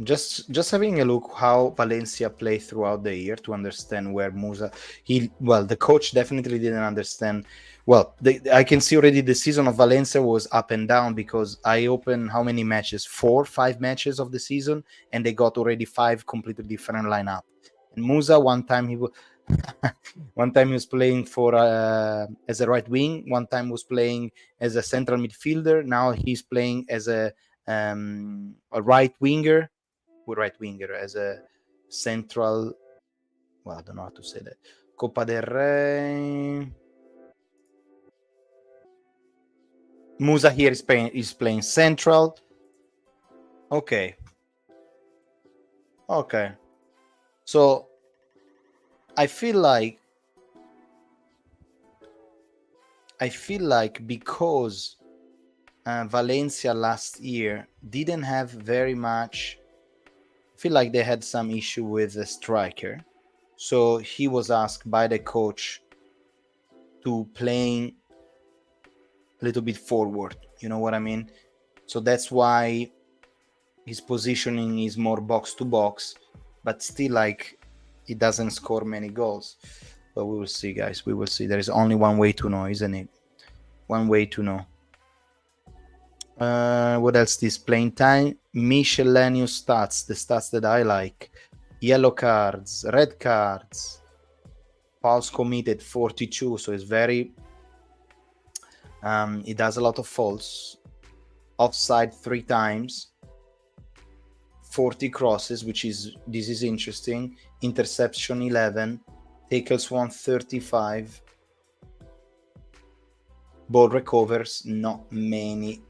[SPEAKER 1] just having a look how Valencia play throughout the year to understand where Musah, the coach definitely didn't understand. Well, I can see already the season of Valencia was up and down, because I opened how many matches? 4-5 matches of the season, and they got already 5 completely different lineup. And Musah, one time he was playing for as a right wing, one time was playing as a central midfielder. Now he's playing as a right winger, as a central. Well, I don't know how to say that. Copa del Rey. Musah here is playing central. Okay. So I feel like because Valencia last year didn't have very much. I feel like they had some issue with the striker, so he was asked by the coach to playing a little bit forward. You know what I mean? So that's why his positioning is more box to box, but still, like, he doesn't score many goals. But we will see, guys. We will see. There is only one way to know, isn't it? One way to know. What else? This playing time, miscellaneous stats, the stats that I like: yellow cards, red cards, fouls committed 42, so it's very he does a lot of fouls, offside 3 times, 40 crosses, this is interesting, interception 11, tackles 135, ball recovers not many.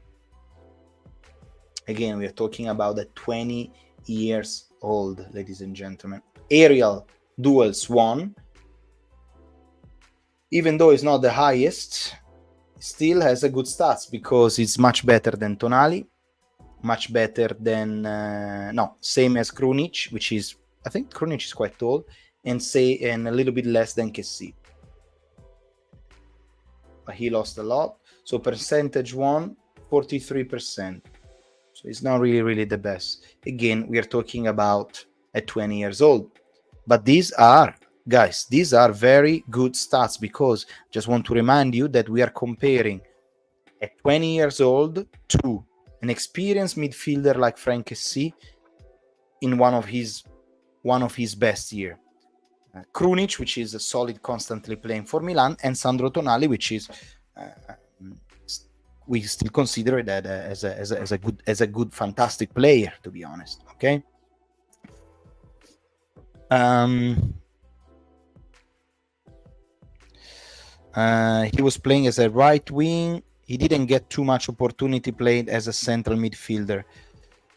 [SPEAKER 1] Again, we are talking about a 20 years old, ladies and gentlemen. Aerial duels 1, even though it's not the highest, still has a good stats, because it's much better than Tonali, much better than same as Krunic, which is, I think Krunic is quite tall, and a little bit less than Kessie. But he lost a lot. So percentage 1, 43%. So it's not really the best. Again, we are talking about at 20 years old. But these are, guys, very good stats, because just want to remind you that we are comparing at 20 years old to an experienced midfielder like Frank Kessie in one of his best year. Krunic, which is a solid, constantly playing for Milan, and Sandro Tonali, which is we still consider that as a good, fantastic player, to be honest. Okay. He was playing as a right wing. He didn't get too much opportunity playing as a central midfielder.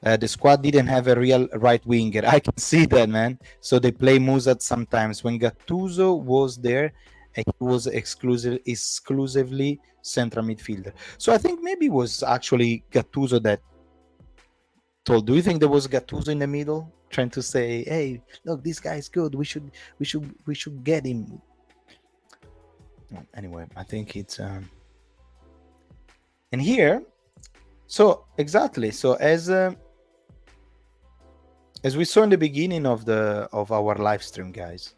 [SPEAKER 1] The squad didn't have a real right winger. I can see that, man. So they play Musah sometimes. When Gattuso was there, he was exclusively central midfielder. So I think maybe it was actually Gattuso that told. Do you think there was Gattuso in the middle trying to say, "Hey, look, this guy is good. We should get him." Anyway, I think it's and here. So exactly. So as we saw in the beginning of our live stream, guys,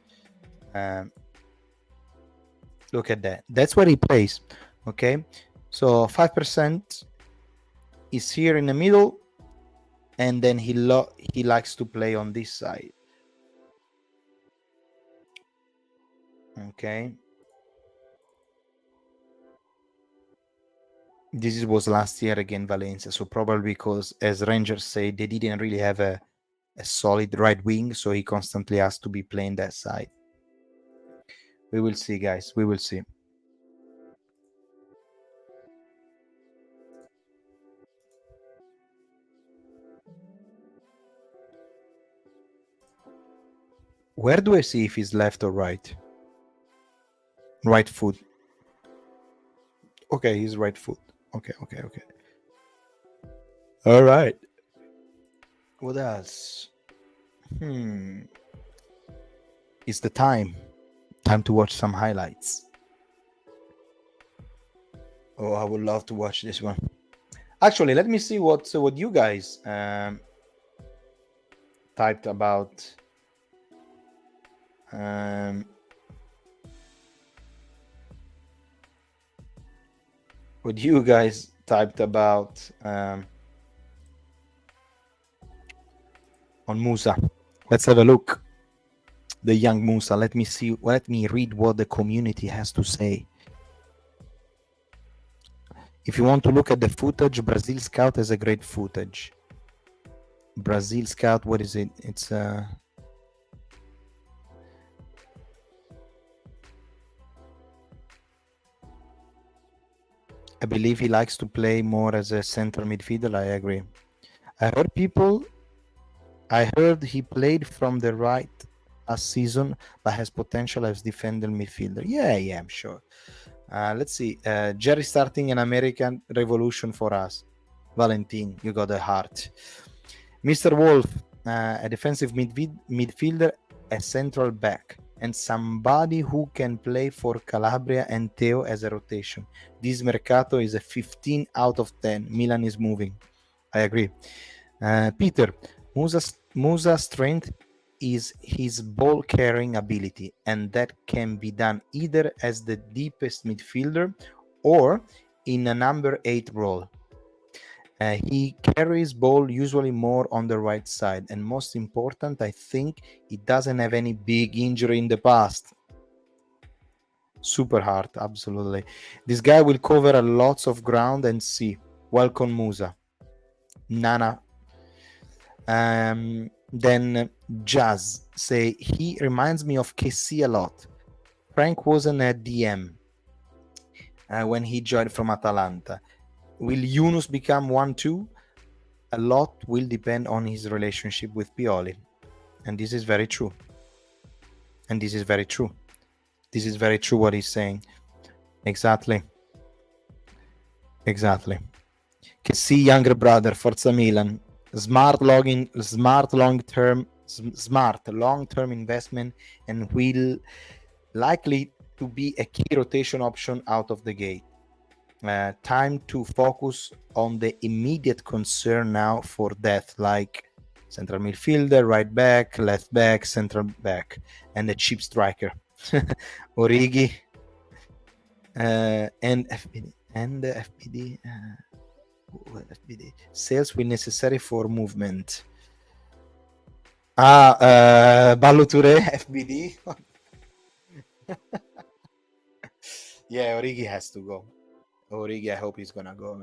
[SPEAKER 1] look at that. That's where he plays. Okay, so 5% is here in the middle, and then he likes to play on this side. Okay, this was last year again, Valencia. So probably because, as Rangers say, they didn't really have a solid right wing, so he constantly has to be playing that side. We will see, guys. We will see. Where do I see if he's left or right? Right foot. Okay, he's right foot. Okay. All right. What else? It's the time to watch some highlights. Oh, I would love to watch this one. Actually, let me see what you guys typed about what you guys typed about on Musah. Let's have a look. The young Musah. Let me see. Let me read what the community has to say. If you want to look at the footage, Brazil Scout has a great footage. Brazil Scout, what is it? It's I believe he likes to play more as a central midfielder. I agree. I heard he played from the right last season, but has potential as defender midfielder. Yeah, I'm sure. Let's see. Jerry starting an American revolution for us. Valentin, you got a heart. Mr. Wolf, a defensive midfielder, a central back, and somebody who can play for Calabria and Teo as a rotation. This Mercato is a 15 out of 10. Milan is moving. I agree. Peter, Musah's strength is his ball carrying ability, and that can be done either as the deepest midfielder or in a number 8 role. He carries ball usually more on the right side, and most important, I think he doesn't have any big injury in the past. Super hard, absolutely. This guy will cover a lots of ground and see. Welcome, Musah. Nana. Then Jazz say he reminds me of Kessie a lot. Frank wasn't a DM when he joined from Atalanta. Will Yunus become one too? A lot will depend on his relationship with Pioli. And this is very true. This is very true what he's saying. Exactly. Kessie younger brother, Forza Milan. Smart long-term investment, and will likely to be a key rotation option out of the gate. Time to focus on the immediate concern now for depth, like central midfielder, right back, left back, central back, and a cheap striker. Origi and FBD FBD sales will necessary for movement. Ballo Touré, FBD. Yeah, Origi has to go. Origi, I hope he's gonna go,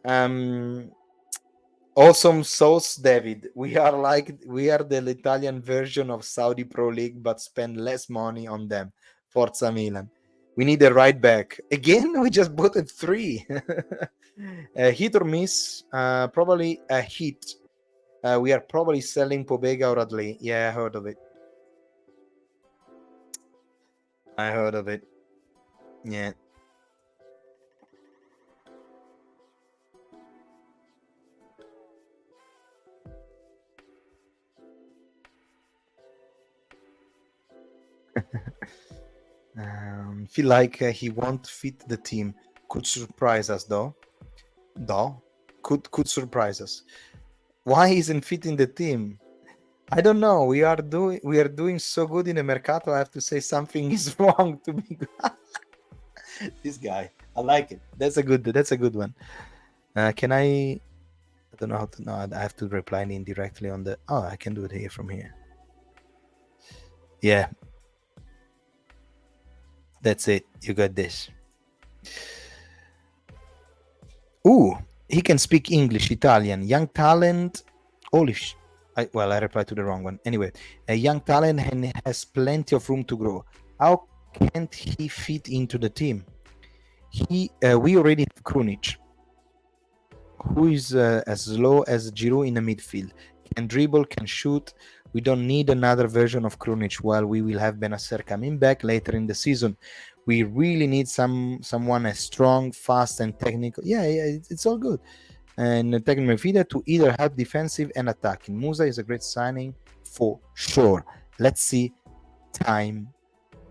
[SPEAKER 1] man. Awesome sauce, David. We are the Italian version of Saudi Pro League, but spend less money on them. Forza Milan. We need a right back. Again, we just bought it 3. Hit or miss? Probably a hit. We are probably selling Pobega or Adley. Yeah, I heard of it. Yeah. Feel like he won't fit the team. Could surprise us though. Could surprise us. Why isn't fitting the team? I don't know. We are doing so good in the Mercato. I have to say something is wrong to be good. This guy, I like it. That's a good one. Can I don't know how to. No, I have to reply indirectly on the. Oh, I can do it here from here. Yeah, that's it. You got this. Ooh, he can speak English, Italian. Young talent. Holy sh. I replied to the wrong one. Anyway, a young talent and has plenty of room to grow. How can't he fit into the team? We already have Krunic, who is as slow as Giroud in the midfield. Can dribble, can shoot. We don't need another version of Krunic. While we will have Benacer coming back later in the season, we really need someone as strong, fast, and technical. Yeah, it's all good. And technical midfielder to either help defensive and attacking. Musah is a great signing for sure. Let's see. Time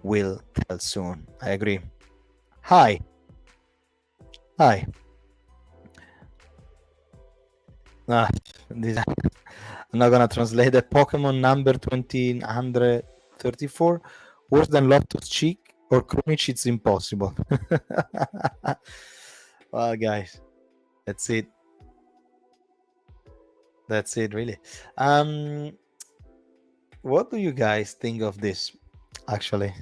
[SPEAKER 1] will tell soon. I agree. Hi. This, I'm not gonna translate the Pokemon number 2034. Worse than Lotus Cheek or Kronich, it's impossible. Well, guys, that's it. That's it, really. Um, what do you guys think of this? Actually,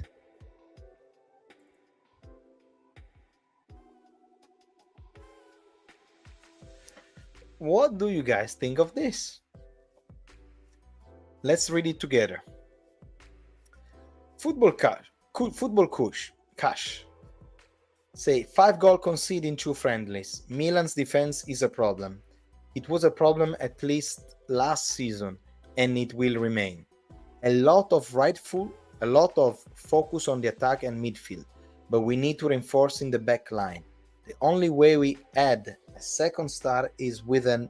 [SPEAKER 1] what do you guys think of this? Let's read it together. Football cash. Say 5 goal conceded in 2 friendlies. Milan's defense is a problem. It was a problem at least last season, and it will remain. A lot of focus on the attack and midfield, but we need to reinforce in the back line. The only way we add a second star is with an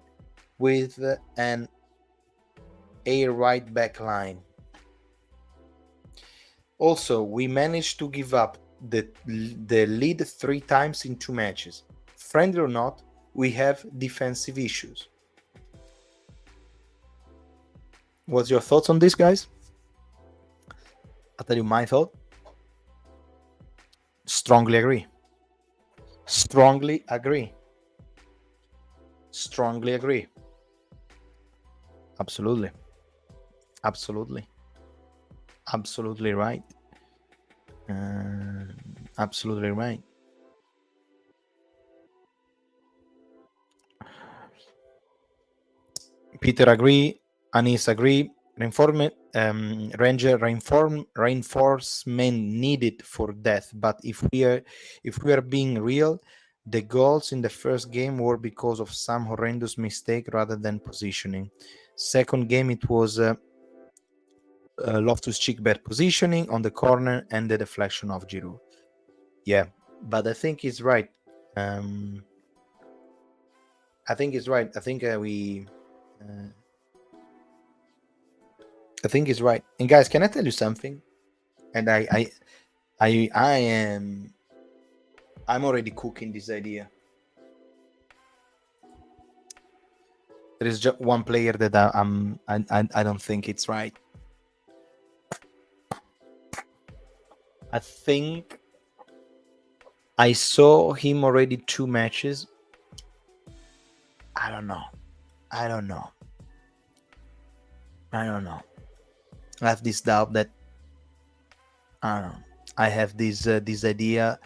[SPEAKER 1] a right back line. Also, we managed to give up the lead 3 times in 2 matches. Friendly or not, we have defensive issues. What's your thoughts on this, guys? I'll tell you my thought. Strongly agree. Strongly agree. Strongly agree. Absolutely. Absolutely. Absolutely right. Absolutely right. Peter agree. Anis agree. Reinforcement needed for death. But if we are being real, the goals in the first game were because of some horrendous mistake rather than positioning. Second game, it was Loftus-Cheek bad positioning on the corner and the deflection of Giroud. Yeah, but I think he's right. I think he's right. I think I think he's right. And guys, can I tell you something? And I'm already cooking this idea. There is just one player that I don't think it's right. I think I saw him already 2 matches. I don't know. I have this doubt that I don't know. I have this idea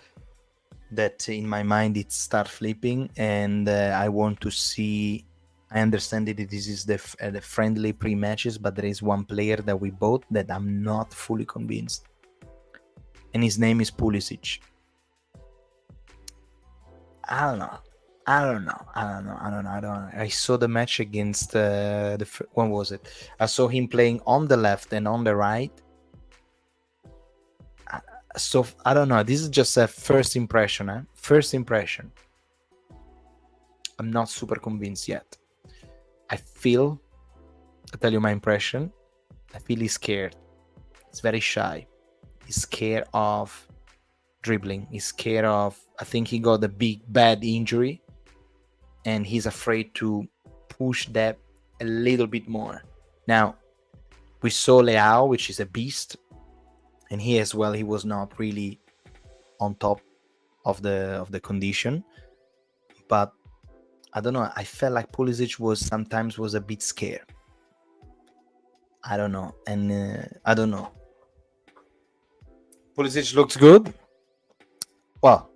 [SPEAKER 1] that in my mind it start flipping, and I want to see. I understand that this is the friendly pre-matches, but there is one player that we bought that I'm not fully convinced, and his name is Pulisic. I don't know. I saw the match against when was it? I saw him playing on the left and on the right. So I don't know. This is just a first impression. First impression. I'm not super convinced yet. I'll tell you my impression. I feel he's scared. He's very shy. He's scared of dribbling. He's scared of. I think he got a big bad injury, and he's afraid to push that a little bit more. Now, we saw Leao, which is a beast, and he as well. He was not really on top of the condition, but I don't know. I felt like Pulisic sometimes was a bit scared. I don't know, and I don't know. Pulisic looks good. Well,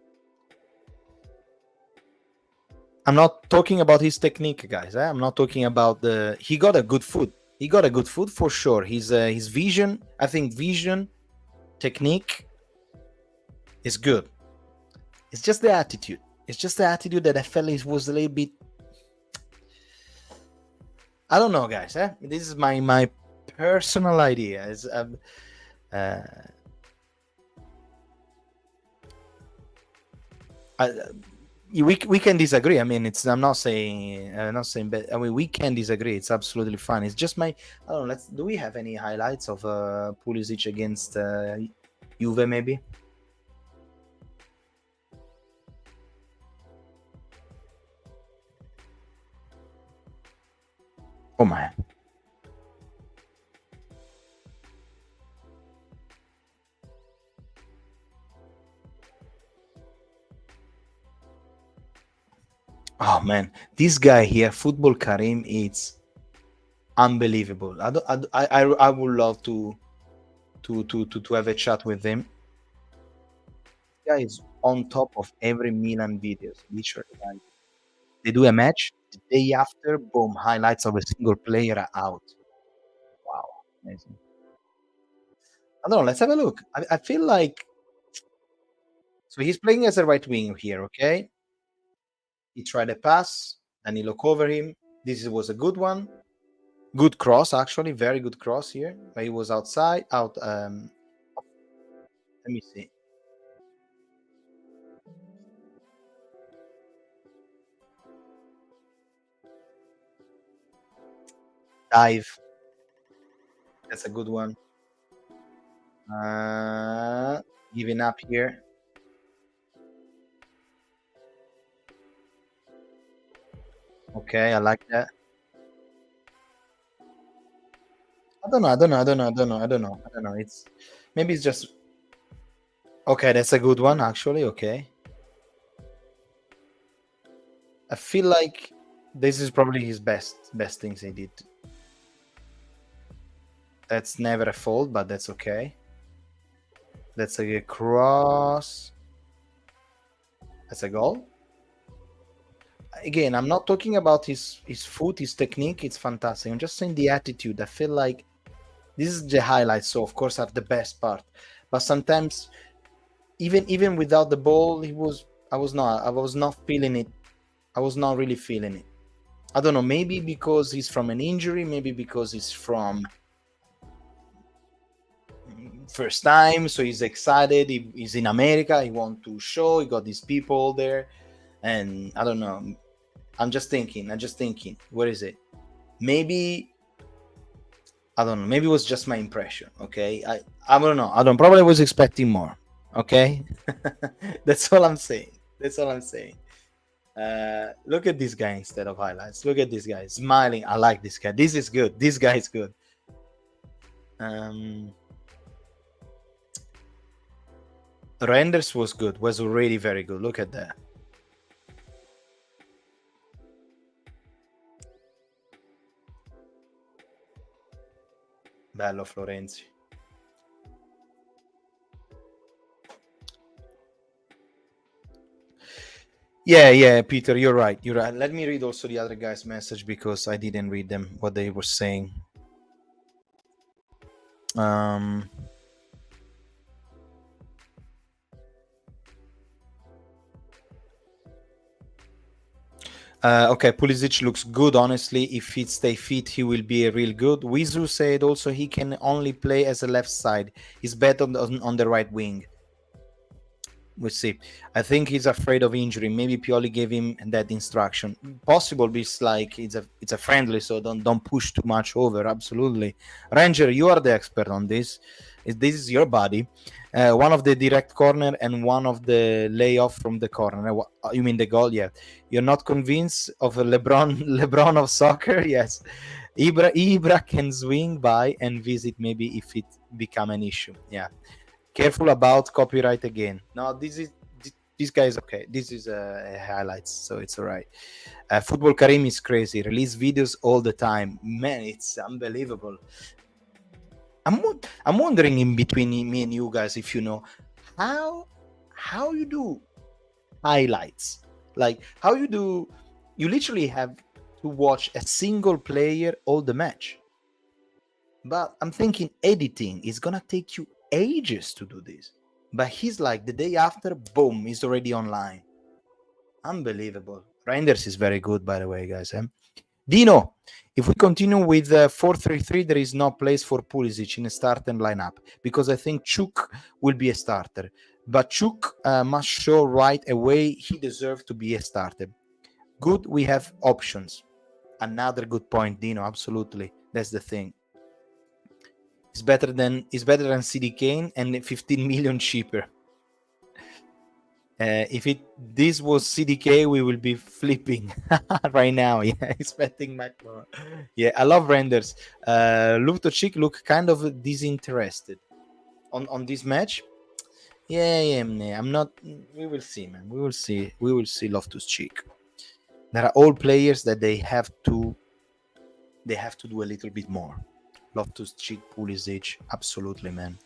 [SPEAKER 1] I'm not talking about his technique, guys. I'm not talking about he got a good foot. He got a good foot for sure. His vision, I think, technique is good. It's just the attitude. It's just the attitude that I felt it was a little bit. I don't know, guys. This is my personal idea. We can disagree. I mean, I'm not saying, but I mean, we can disagree. It's absolutely fine. It's just I don't know. Do we have any highlights of Pulisic against Juve? Maybe. Oh man. Oh man, this guy here, Football Karim, it's unbelievable. I would love to have a chat with him. This guy is on top of every Milan videos, literally. Like, they do a match, the day after, boom, highlights of a single player are out. Wow, amazing. I don't know. Let's have a look. I feel like so he's playing as a right winger here. Okay, he tried a pass, and he look over him. This was a good one. Good cross, actually, very good cross here. But he was outside. Out. Let me see. Dive. That's a good one. Giving up here. Okay, I like that. I don't know. I don't know. I don't know. I don't know. I don't know. I don't know. It's maybe it's just okay. That's a good one, actually. Okay. I feel like this is probably his best things he did. That's never a fault, but that's okay. That's a cross. That's a goal. Again, I'm not talking about his foot, his technique. It's fantastic. I'm just saying the attitude. I feel like this is the highlight. So of course, I have the best part. But sometimes, even without the ball, I was not feeling it. I was not really feeling it. I don't know. Maybe because he's from an injury. Maybe because he's from first time, so he's excited. He's in America. He want to show. He got these people there, and I don't know. I'm just thinking. Where is it? Maybe I don't know. Maybe it was just my impression. Okay, I don't know. I don't probably was expecting more. Okay, that's all I'm saying. That's all I'm saying. Look at this guy instead of highlights. Look at this guy smiling. I like this guy. This is good. This guy is good. Renders was good. Was already very good. Look at that. Bello Florenzi. Yeah, Peter, you're right. You're right. Let me read also the other guy's message because I didn't read them what they were saying. Okay, Pulisic looks good, honestly. If he stay fit, he will be real good. Wizu said also he can only play as a left side. He's better on the right wing. We'll see. I think he's afraid of injury. Maybe Pioli gave him that instruction. Possible, but it's like it's a friendly, so don't push too much over. Absolutely, Ranger, you are the expert on this. This is your body. One of the direct corner and one of the layoff from the corner. You mean the goal? Yeah. You're not convinced of a LeBron LeBron of soccer? Yes. Ibra can swing by and visit maybe if it become an issue. Yeah. Careful about copyright again. No, this guy is okay. This is highlights, so it's all right. Football Karim is crazy. Release videos all the time. Man, it's unbelievable. I'm wondering in between me and you guys if you know how you do highlights. Like how you do. You literally have to watch a single player all the match. But I'm thinking editing is gonna take you ages to do this. But he's like the day after, boom, he's already online. Unbelievable. Reinders is very good, by the way, guys. Dino, if we continue with 4-3-3, there is no place for Pulisic in a starting lineup because I think Chuk will be a starter. But Chuk must show right away he deserves to be a starter. Good, we have options. Another good point, Dino. Absolutely, that's the thing. It's better than CD Kane and 15 million cheaper. If this was CDK, we will be flipping right now. Yeah, expecting McLaren. Yeah, I love renders. Lufto-Cheek look kind of disinterested on this match. Yeah, I'm not. We will see, man. We will see. We will see Loftus-Cheek. There are all players that they have to do a little bit more. Loftus-Cheek, Pulisic, absolutely, man.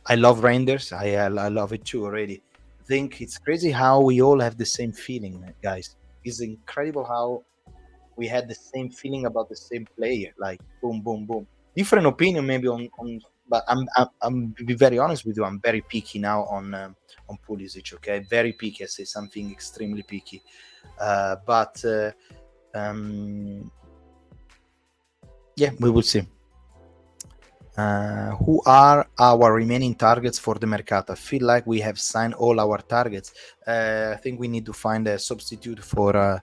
[SPEAKER 1] I love renders. I love it too already. I think it's crazy how we all have the same feeling, guys. It's incredible how we had the same feeling about the same player. Like boom, boom, boom. Different opinion maybe on. But I'm to be very honest with you. I'm very picky now on Pulisic. Okay, very picky. I say something extremely picky. But yeah, we will see. Who are our remaining targets for the Mercato? I feel like we have signed all our targets. I think we need to find a substitute for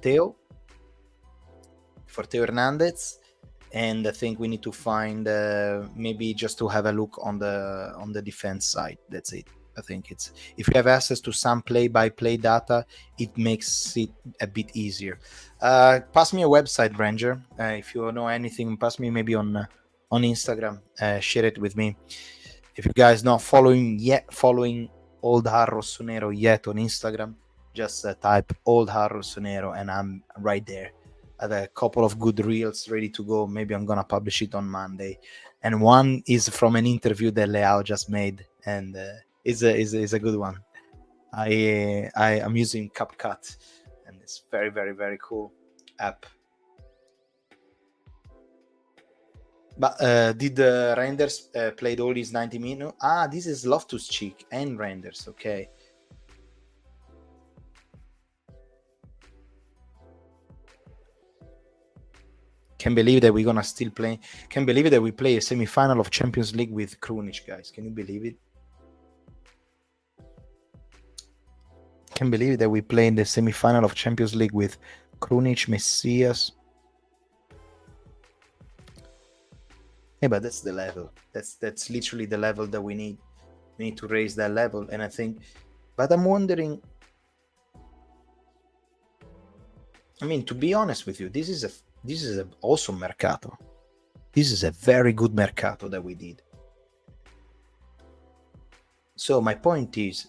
[SPEAKER 1] Theo Hernandez, and I think we need to find maybe just to have a look on the defense side. That's it. I think it's, if you have access to some play-by-play data, it makes it a bit easier. Pass me a website, Ranger. If you know anything, pass me maybe on Instagram. Share it with me. If you guys not following Old Har Rossonero yet on Instagram, just type Old Har Rossonero and I'm right there. I have a couple of good reels ready to go. Maybe I'm gonna publish it on Monday, and one is from an interview that Leao just made, and is a good one. I'm using CapCut, and it's very, very, very cool app. But did Renders played all his 90 minutes? This is Loftus-Cheek and Renders. Okay. Can't believe that we're gonna still play. Can't believe that we play a semi-final of Champions League with Krunic, guys. Can you believe it? Can't believe that we play in the semi-final of Champions League with Krunic, Messias. Yeah, but that's the level. That's literally the level that we need. We need to raise that level, and I think. But I'm wondering. I mean, to be honest with you, this is an awesome mercato. This is a very good mercato that we did. So my point is,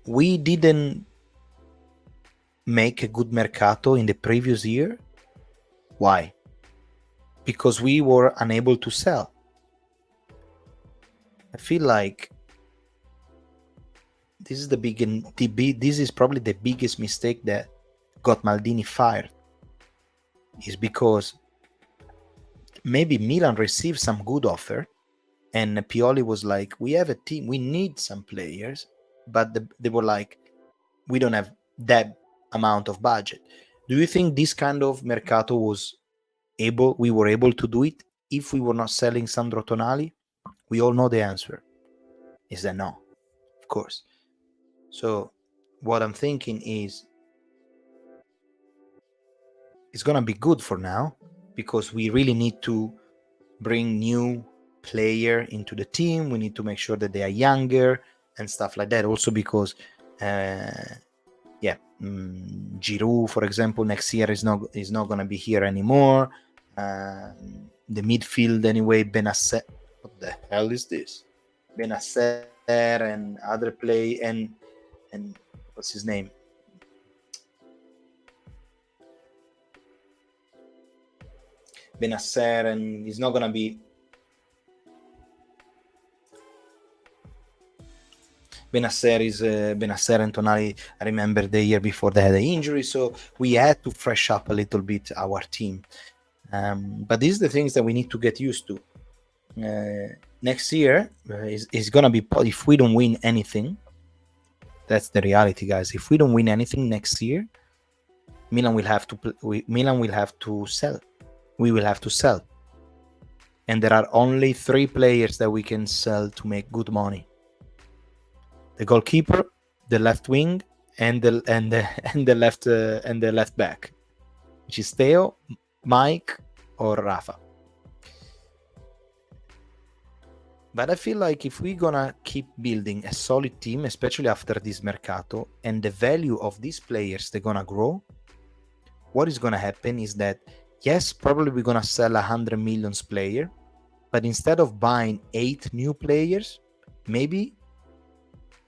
[SPEAKER 1] we didn't make a good mercato in the previous year. Why? Because we were unable to sell. I feel like this is probably the biggest mistake that got Maldini fired. Is because maybe Milan received some good offer, and Pioli was like, "We have a team, we need some players," but they were like, "We don't have that amount of budget." Do you think this kind of mercato we were able to do it if we were not selling Sandro Tonali? We all know the answer is that no, of course. So what I'm thinking is it's gonna be good for now, because we really need to bring new player into the team. We need to make sure that they are younger and stuff like that. Also because Giroud, for example, next year is not gonna be here anymore. The midfield anyway, Benasser. What the hell is this? Benasser and other play and what's his name? Benasser, and he's not gonna be. Benasser and Tonali. I remember the year before they had an injury, so we had to fresh up a little bit our team. But these are the things that we need to get used to. Next year is gonna be, if we don't win anything. That's the reality, guys. If we don't win anything next year, Milan will have to sell. We will have to sell, and there are only 3 players that we can sell to make good money: the goalkeeper, the left wing, and the left back, which is Theo, Mike, or Rafa. But I feel like if we're gonna keep building a solid team, especially after this mercato, and the value of these players, they're gonna grow, what is gonna happen is that, yes, probably we're gonna sell 100 millions player, but instead of buying 8 new players, maybe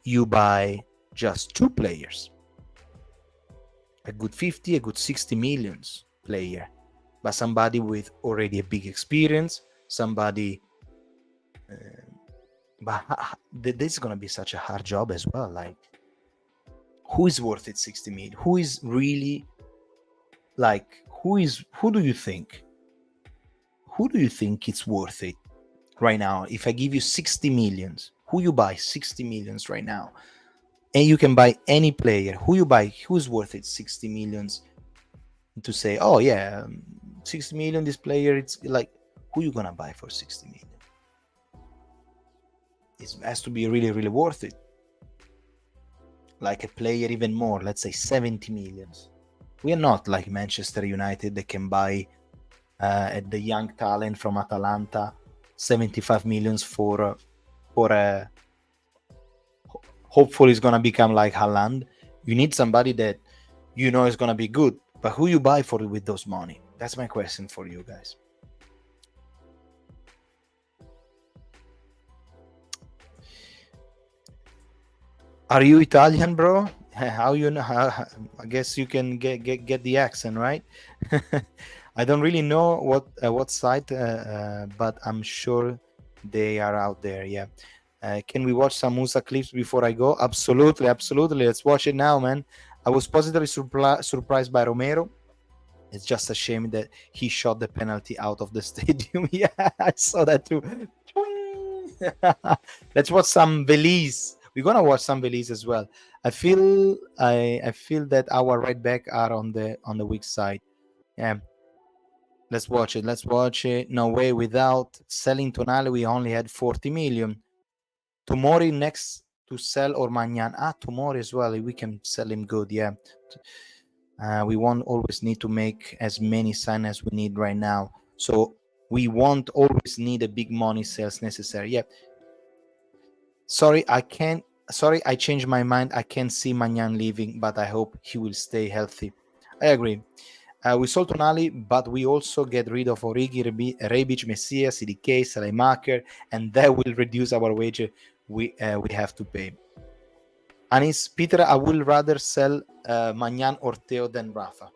[SPEAKER 1] you buy just 2 players. A good 50, a good 60 millions player, but somebody with already a big experience, somebody but this is going to be such a hard job as well. Like, who is worth it 60 million? Who is really, like, who do you think it's worth it right now? If I give you 60 millions, who you buy 60 millions right now? And you can buy any player. Who you buy? Who's worth it 60 millions to say, oh yeah, 60 million this player? It's like, who you gonna buy for 60 million? It has to be really, really worth it. Like a player even more, let's say 70 millions. We are not like Manchester United that can buy the young talent from Atalanta 75 millions for a hopefully is going to become like Haaland. You need somebody that you know is going to be good, but who you buy for with those money? That's my question for you guys. Are you Italian, bro? How you know? I guess you can get the accent, right? I don't really know what site, but I'm sure they are out there. Yeah. Can we watch some Musah clips before I go? Absolutely, absolutely. Let's watch it now, man. I was positively surprised by Romero. It's just a shame that he shot the penalty out of the stadium. Yeah, I saw that too. Let's watch some Belize. We're gonna watch some Belize as well. I feel that our right back are on the weak side. Yeah. Let's watch it. Let's watch it. No way. Without selling Tonali, we only had 40 million. Tomori next to sell or Magnan. Tomori as well. We can sell him good. Yeah. We won't always need to make as many sign as we need right now. So we won't always need a big money sales necessary. Yeah. Sorry, I can't. Sorry, I changed my mind. I can't see Magnan leaving, but I hope he will stay healthy. I agree. We sold Tonali, but we also get rid of Origi, Rebic, Messias, CDK, Salemaker, and that will reduce our wage we have to pay. Anis, Peter, I will rather sell Magnan or Theo than Rafa.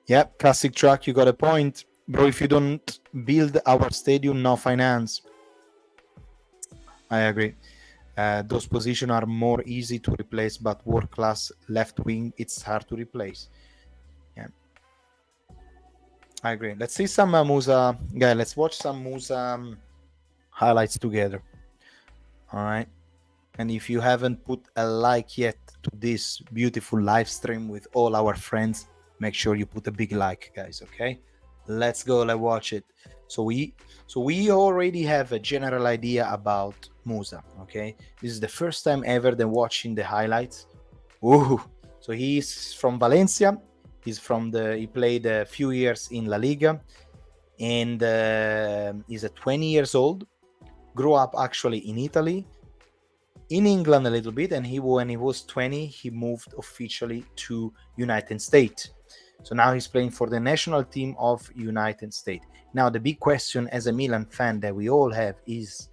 [SPEAKER 1] Yep, classic track, you got a point. Bro, if you don't build our stadium, no finance. I agree. Those positions are more easy to replace, but world-class left wing, it's hard to replace. Yeah, I agree. Let's see some Musah. Yeah, let's watch some Musah highlights together. All right. And if you haven't put a like yet to this beautiful live stream with all our friends, make sure you put a big like, guys. Okay. Let's go. Let's watch it. So we already have a general idea about Musah. Okay, this is the first time ever than watching the highlights. Ooh, so he's from Valencia. He played a few years in La Liga, and he's 20 years old. Grew up actually in Italy, in England a little bit, and when he was 20, he moved officially to United States. So now he's playing for the national team of United States. Now, the big question as a Milan fan that we all have is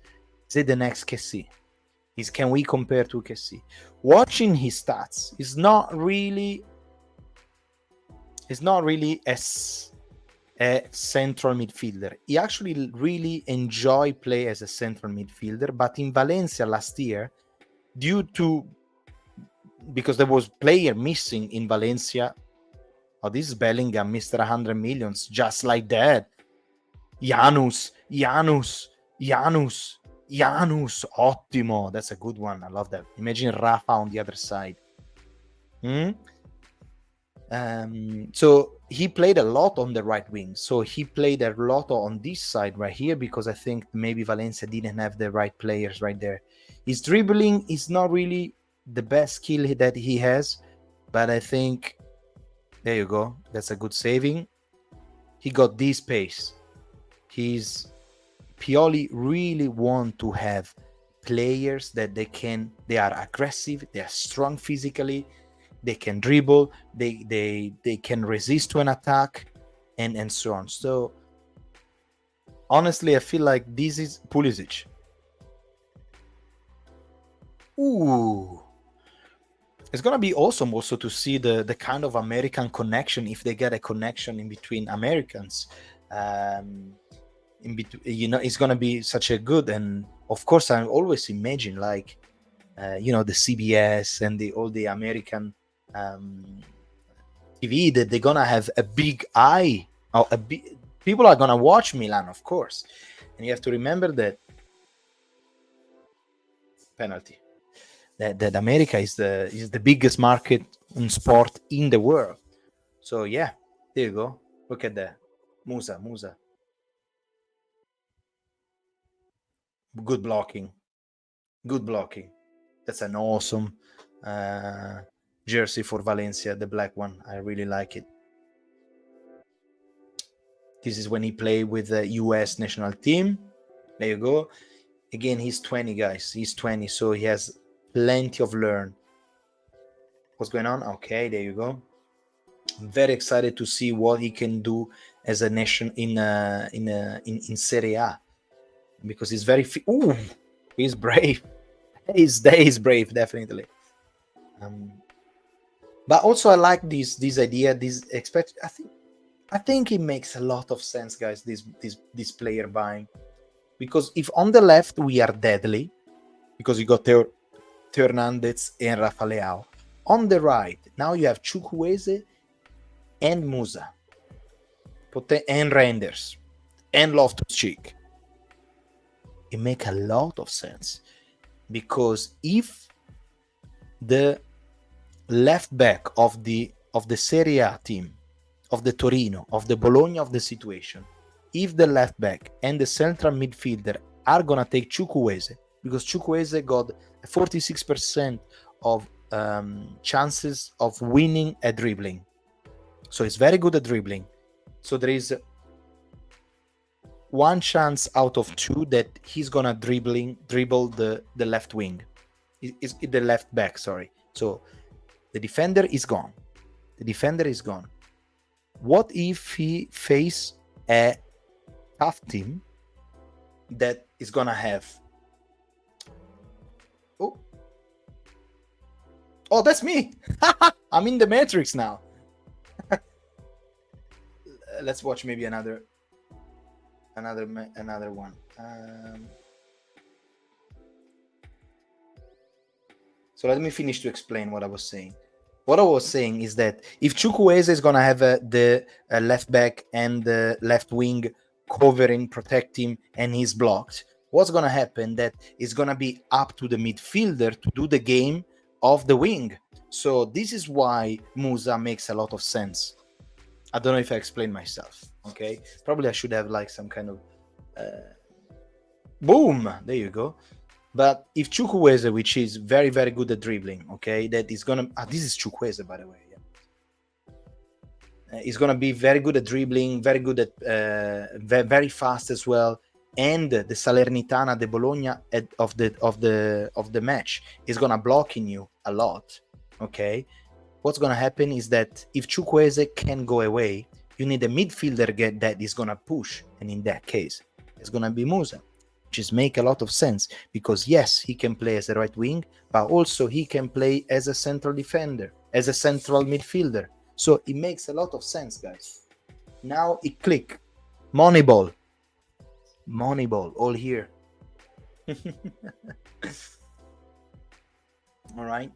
[SPEAKER 1] it the next Kessie? Can we compare to Kessie? Watching his stats is not really as a central midfielder. He actually really enjoy play as a central midfielder, but in Valencia last year, because there was player missing in Valencia. Oh, this is Bellingham, Mr. 100 millions, just like that. Yunus, ottimo. That's a good one. I love that. Imagine Rafa on the other side. So he played a lot on the right wing. So he played a lot on this side right here because I think maybe Valencia didn't have the right players right there. His dribbling is not really the best skill that he has, but I think there you go. That's a good saving. he got this pace. Pioli really want to have players that they are aggressive, they are strong physically, they can dribble, they can resist to an attack, and so on. So honestly, I feel like this is Pulisic. Ooh, it's gonna be awesome also to see the kind of American connection, if they get a connection in between Americans. In between, it's gonna be such a good. And of course, I always imagine like the CBS and all the American TV, that they're gonna have a big eye. Or people are gonna watch Milan, of course, and you have to remember that penalty. That America is the biggest market in sport in the world. So yeah, there you go. Look at that, Musah. Good blocking. That's an awesome jersey for Valencia, the black one. I really like it. This is when he played with the US national team. There you go. Again, he's 20, guys. He's 20, so he has plenty of learn. What's going on? Okay, there you go. I'm very excited to see what he can do as a nation in Serie A, because he's very he's brave. He's brave, definitely. But also I like this idea. I think it makes a lot of sense, guys. This player buying, because if on the left we are deadly, because you got Theo Hernandez and Rafa Leao. On the right, now you have Chukwueze and Musah, and Reinders, and Loftus-Cheek. It makes a lot of sense, because if the left back of the Serie A team, of the Torino, of the Bologna of the situation, if the left back and the central midfielder are gonna take Chukwueze, because Chukwueze got 46% of chances of winning at dribbling, so he's very good at dribbling. So there is one chance out of two that he's gonna dribble the left wing, is the left back. Sorry. So the defender is gone. What if he face a tough team that is gonna have? Oh, that's me. I'm in the Matrix now. Let's watch maybe another one. So let me finish to explain what I was saying. What I was saying is that if Chukwueze is gonna have the left back and the left wing covering, protecting, and he's blocked, what's gonna happen? That is gonna be up to the midfielder to do the game of the wing. So this is why Musah makes a lot of sense. I don't know if I explained myself. Okay, probably I should have like some kind of boom. There you go. But if Chukwueze, which is very, very good at dribbling, okay, that is gonna this is Chukwueze, by the way. Yeah. He's gonna be very good at dribbling, very good at very fast as well. And the Salernitana, the Bologna of the match is gonna blocking you a lot. Okay, what's gonna happen is that if Chukwueze can go away, you need a midfielder that is gonna push, and in that case, it's gonna be Musah, which is make a lot of sense, because yes, he can play as a right wing, but also he can play as a central defender, as a central midfielder. So it makes a lot of sense, guys. Now it click. Moneyball, all here. All right.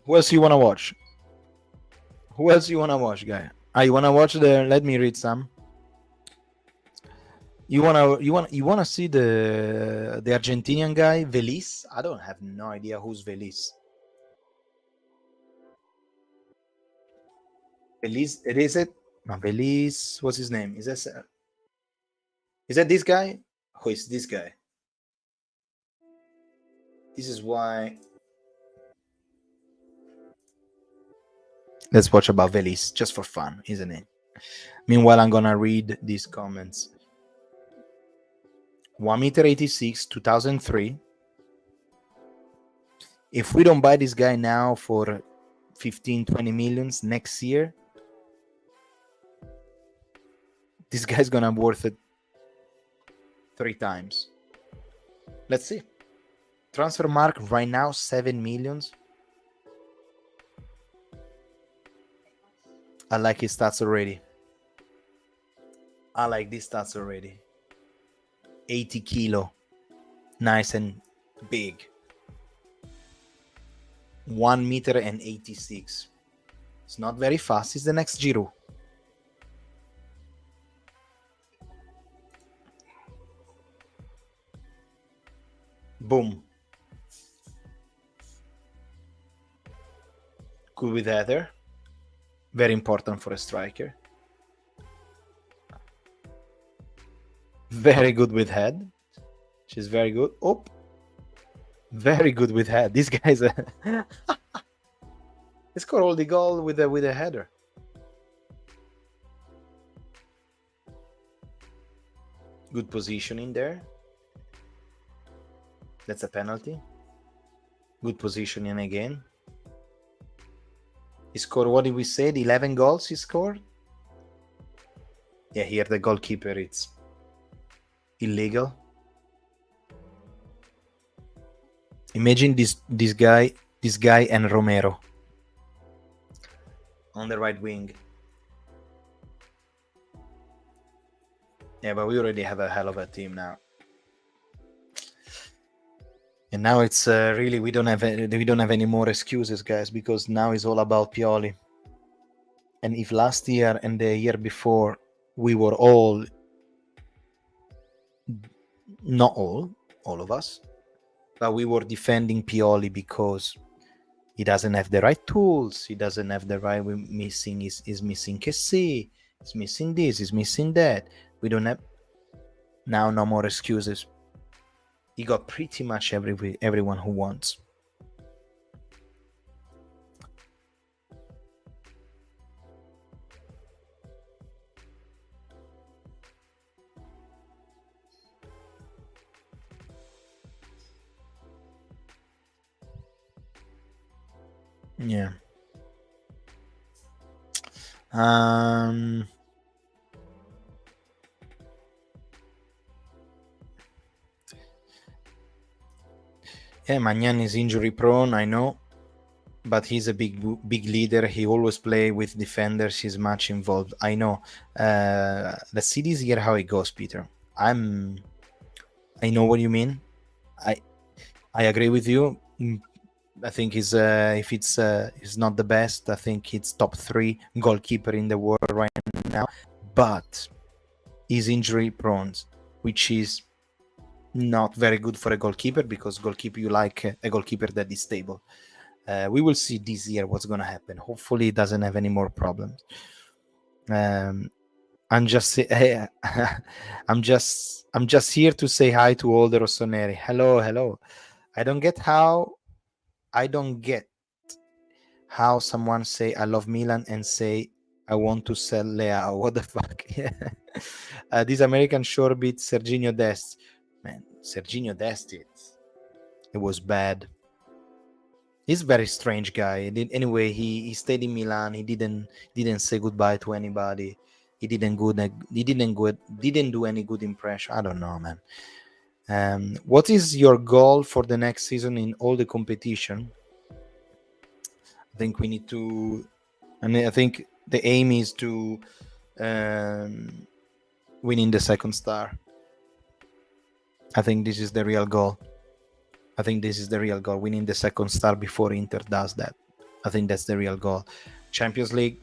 [SPEAKER 1] Who else you wanna watch? Guy? You wanna watch the? Let me read some. You wanna see the Argentinian guy, Velis? I don't have no idea who's Velis. Velis, it is it? No, Velis. What's his name? Is that this guy? Who is this guy? This is why. Let's watch about Velis just for fun, isn't it? Meanwhile, I'm gonna read these comments. 1 meter 86, 2003. If we don't buy this guy now for 15-20 millions next year, this guy's gonna be worth it 3 times. Let's see. Transfer mark right now 7 millions. I like his stats already. I like these stats already. 80 kilo. Nice and big. 1 meter 86. It's not very fast. It's the next Giroud. Boom. Good with header. Very important for a striker. Very good with head. She's very good. Oh, very good with head. This guy's a he scored all the goal with a header. Good positioning there. That's a penalty. Good positioning again. He scored, what did we say? The 11 goals he scored? Yeah, here the goalkeeper, it's illegal. Imagine this guy and Romero on the right wing. Yeah, but we already have a hell of a team now. And now it's really we don't have any more excuses, guys, because now it's all about Pioli. And if last year and the year before we were all, not all of us, but we were defending Pioli because he doesn't have the right tools, he doesn't have the right, is missing Kessie, he's missing this, he's missing that. We don't have now, no more excuses. He got pretty much everyone who wants. Yeah. Yeah, Magnan is injury prone, I know, but he's a big leader. He always play with defenders. He's much involved. I know. Let's see this year how it goes, Peter. I know what you mean. I agree with you. I think he's if it's not the best, I think it's top 3 goalkeeper in the world right now. But he's injury prone, which is not very good for a goalkeeper, because goalkeeper, you like a goalkeeper that is stable. We will see this year what's going to happen. Hopefully he doesn't have any more problems. I'm just I'm just here to say hi to all the Rossoneri. Hello. I don't get how someone say I love Milan and say I want to sell Leao. What the fuck? Yeah. This American sure beat Serginho Dest. Man, Serginho Dest, it was bad. He's a very strange guy. Anyway, he stayed in Milan. He didn't say goodbye to anybody. He didn't do any good impression. I don't know, man. What is your goal for the next season in all the competition? I think we need to. I think the aim is to win in the second star. I think this is the real goal. Winning the second star before Inter does that. I think that's the real goal. Champions League,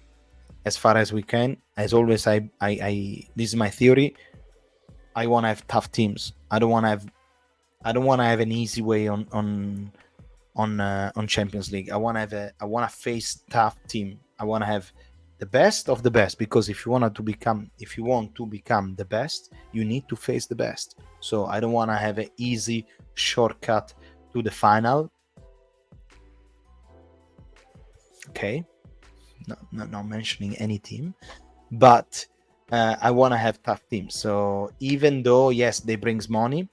[SPEAKER 1] as far as we can. As always, I this is my theory. I want to have tough teams. I don't want to have an easy way on Champions League. I want to face tough team. I want to have the best of the best, because if you want to become the best, you need to face the best. So I don't want to have an easy shortcut to the final. Okay, not mentioning any team, but I want to have tough teams. So even though, yes, they brings money,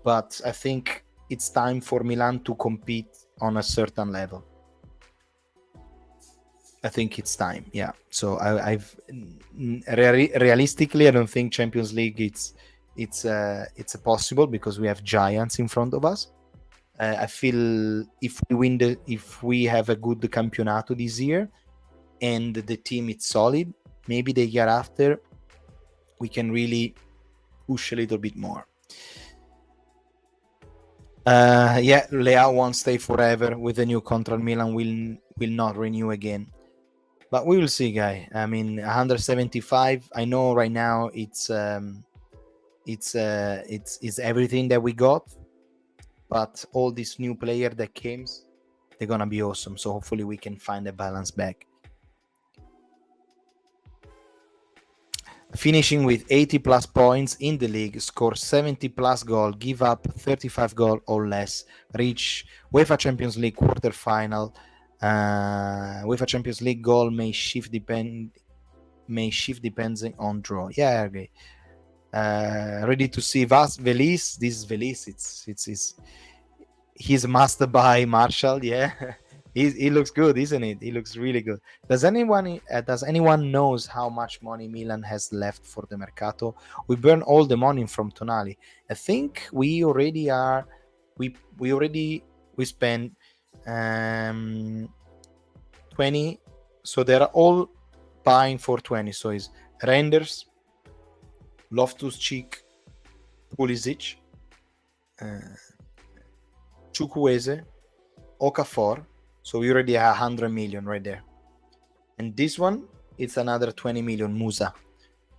[SPEAKER 1] but I think it's time for Milan to compete on a certain level. I think it's time, yeah. So realistically, I don't think Champions League it's possible because we have giants in front of us. I feel if we have a good campionato this year and the team is solid, maybe the year after we can really push a little bit more. Leao won't stay forever with the new contract. Milan will not renew again, but we will see, guy. I mean, 175. I know right now it's everything that we got, but all these new player that came, they're gonna be awesome. So hopefully we can find a balance back. Finishing with 80 plus points in the league, score 70 plus goal, give up 35 goal or less, reach UEFA Champions League quarterfinal. UEFA Champions League goal may shift depending on draw. Yeah, okay. Ready to see Velis. This is Velis. He's must buy Marshall. Yeah. He looks good, isn't it? He looks really good. Does anyone knows how much money Milan has left for the mercato? We burn all the money from Tonali. I think we already are. We spent 20. So they're all buying for 20. So it's Renders, Loftus-Cheek, Pulisic, Chukwueze, Okafor. So we already have 100 million right there. And this one, it's another 20 million, Musah.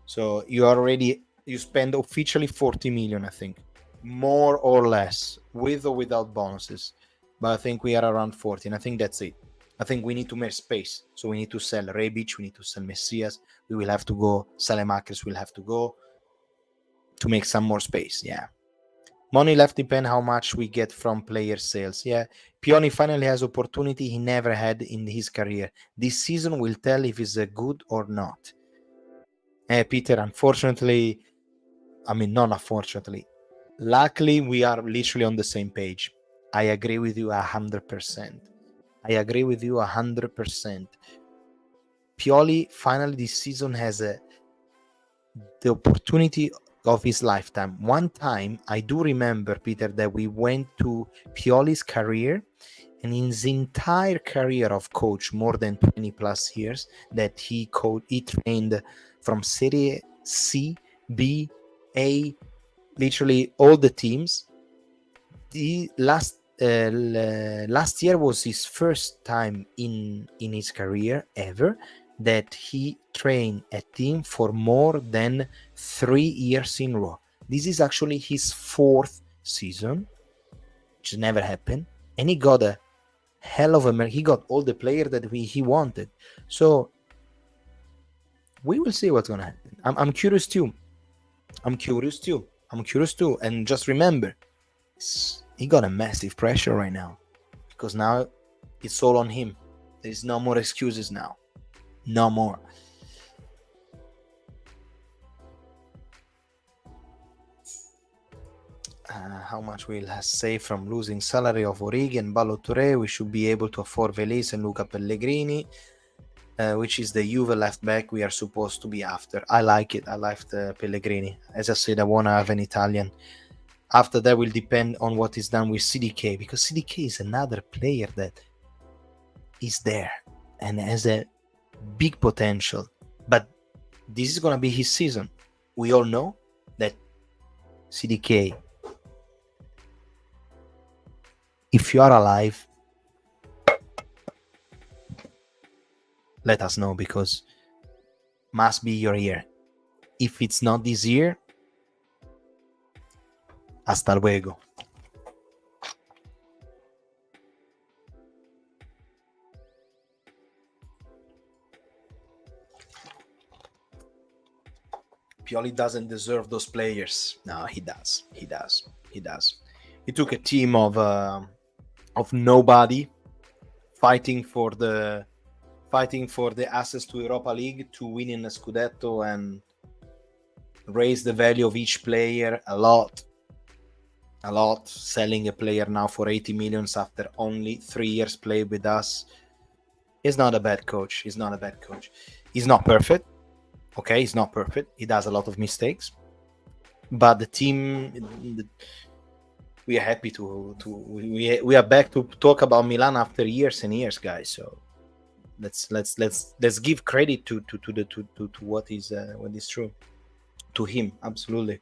[SPEAKER 1] So you spend officially 40 million, I think. More or less, with or without bonuses. But I think we are around 40, and I think that's it. I think we need to make space. So we need to sell Rebic, we need to sell Messias. We will have to go, Salemakers will have to go to make some more space, yeah. Money left depend how much we get from player sales. Yeah, Pioli finally has opportunity he never had in his career. This season will tell if he's good or not. Peter, unfortunately, I mean, not unfortunately. Luckily, we are literally on the same page. I agree with you 100%. I agree with you 100%. Pioli finally this season has the opportunity of his lifetime. One time, I do remember, Peter, that we went to Pioli's career, and in his entire career of coach, more than 20 plus years, that he trained from Serie C, B, A, literally all the teams. The last year was his first time in his career ever that he trained a team for more than 3 years in a row. This is actually his 4th season, which never happened, and he got a hell of a. He got all the players that he wanted. So we will see what's gonna happen. I'm curious too. I'm curious too. And just remember, he got a massive pressure right now because now it's all on him. There's no more excuses now. No more. How much we'll save from losing salary of Origi and Ballo-Touré. We should be able to afford Velis and Luca Pellegrini, which is the Juve left back we are supposed to be after. I like it. I like the Pellegrini. As I said, I want to have an Italian. After that will depend on what is done with CDK, because CDK is another player that is there and has a big potential. But this is going to be his season. We all know that CDK, if you are alive, let us know, because must be your year. If it's not this year, hasta luego. Pioli doesn't deserve those players. No, he does. He took a team of nobody fighting for the fighting for the access to Europa League, to winning a Scudetto and raise the value of each player a lot. Selling a player now for 80 millions after only 3 years played with us. He's not a bad coach. He's not perfect. Okay, he's not perfect. He does a lot of mistakes. But the team, we are happy we are back to talk about Milan after years and years, guys. So let's give credit to what is true to him. Absolutely.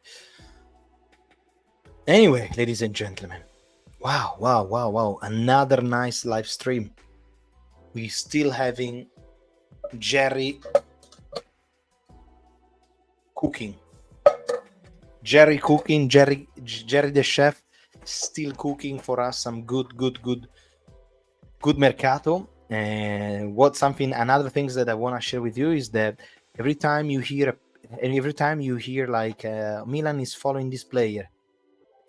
[SPEAKER 1] Anyway, ladies and gentlemen, wow, another nice live stream. We still having Jerry cooking, Jerry the chef, still cooking for us some good mercato. And another things that I want to share with you is that every time you hear like Milan is following this player,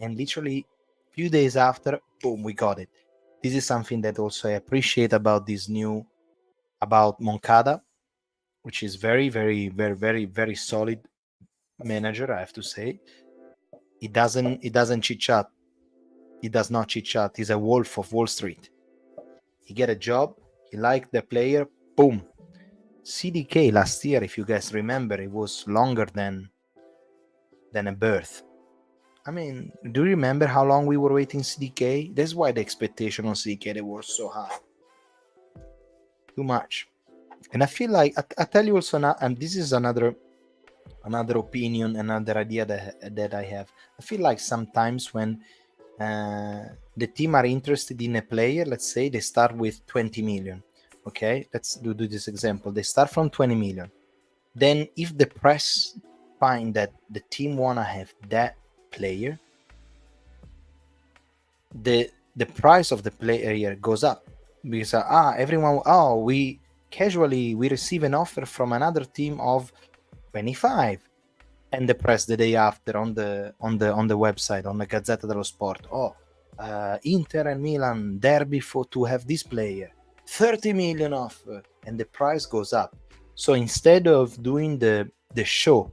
[SPEAKER 1] and literally few days after, boom, we got it. This is something that also I appreciate about Moncada, which is very solid manager, I have to say. He doesn't chit chat. He does not chit chat. He's a wolf of Wall Street. He get a job. He liked the player. Boom. CDK last year, if you guys remember, it was longer than a birth. I mean, do you remember how long we were waiting CDK? That's why the expectation on CDK was so high. Too much. And I feel like I tell you also now, and this is another opinion, another idea that I have. I feel like sometimes when the team are interested in a player, let's say they start with 20 million. Okay, let's do this example. They start from 20 million. Then if the press find that the team wanna have that player, the price of the player goes up because we receive an offer from another team of 25, and the press the day after on the website, on the Gazzetta dello Sport, Inter and Milan derby to have this player, 30 million offer, and the price goes up. So instead of doing the show,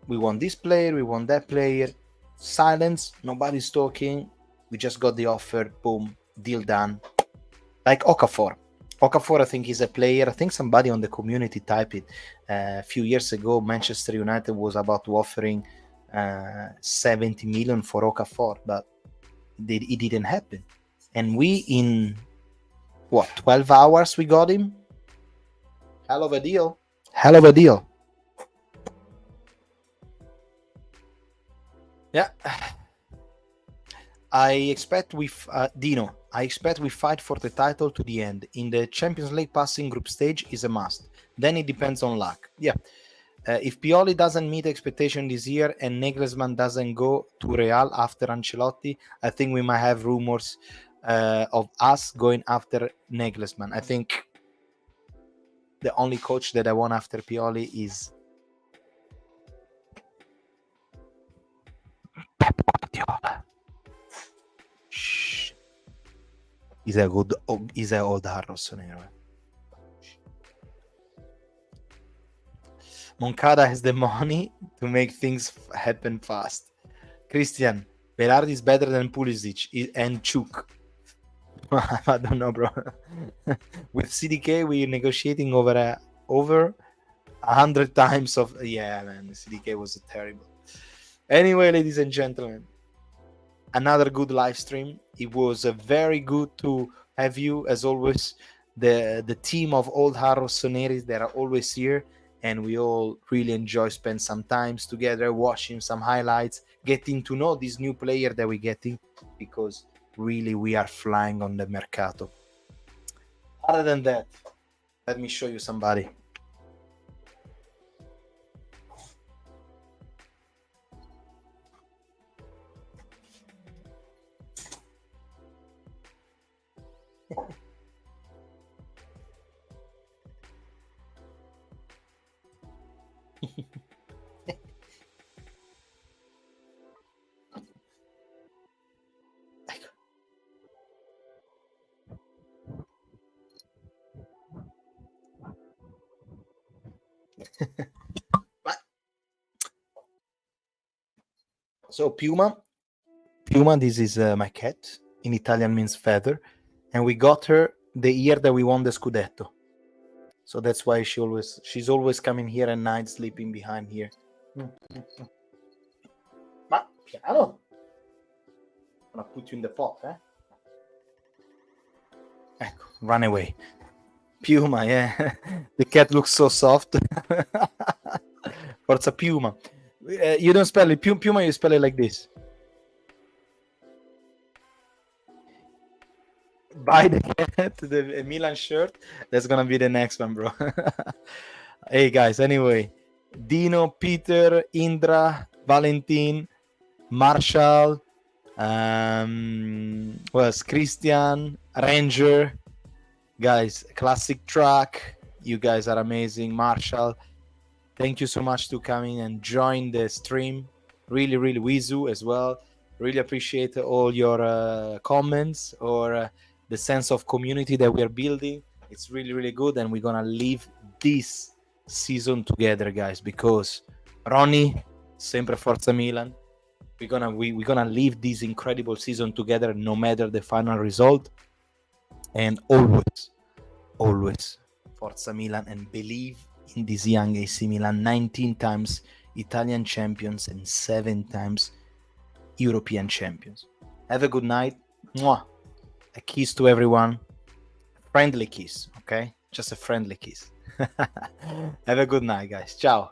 [SPEAKER 1] we want this player, we want that player, silence, nobody's talking, we just got the offer, boom, deal done. Like Okafor, I think is a player. I think somebody on the community typed it a few years ago. Manchester United was about to offering 70 million for Okafor, but it didn't happen. And we, in 12 hours, we got him. Hell of a deal. Yeah. I expect we fight for the title to the end. In the Champions League passing group stage is a must. Then it depends on luck. Yeah. If Pioli doesn't meet expectation this year and Nagelsmann doesn't go to Real after Ancelotti, I think we might have rumors of us going after Nagelsmann. I think the only coach that I want after Pioli is Pep Guardiola. Shh. He's a old rossonero. Moncada has the money to make things happen fast. Christian, Berardi is better than Pulisic and Chuk. I don't know, bro. With CDK, we're negotiating over 100 times of... Yeah, man, CDK was terrible. Anyway, ladies and gentlemen, another good live stream. It was very good to have you, as always, the team of old Rossoneri that are always here, and we all really enjoy spend some times together, watching some highlights, getting to know this new player that we're getting, because really we are flying on the mercato. Other than that, let me show you somebody. So Puma, this is my cat. In Italian means feather, and we got her the year that we won the Scudetto. So that's why she's always coming here at night, sleeping behind here. Ma piano. I'm gonna put you in the pot, eh? Ecco, run away. Puma, yeah. The cat looks so soft. Forza Puma. You don't spell it Puma, you spell it like this. Buy the cat, the Milan shirt. That's gonna be the next one, bro. Hey guys, anyway, Dino, Peter, Indra, Valentin, Marshall, was Christian, Ranger, guys, classic track. You guys are amazing. Marshall, thank you so much to coming and join the stream. Really, really, Wizu as well. Really appreciate all your comments or the sense of community that we are building. It's really, really good, and we're gonna leave this season together, guys, because Ronnie, sempre Forza Milan. We're gonna leave this incredible season together, no matter the final result, and always Forza Milan, and believe in this young AC Milan. 19 times Italian champions and 7 times European champions. Have a good night. Mwah. A kiss to everyone. Friendly kiss, okay? Just a friendly kiss. Have a good night, guys. Ciao.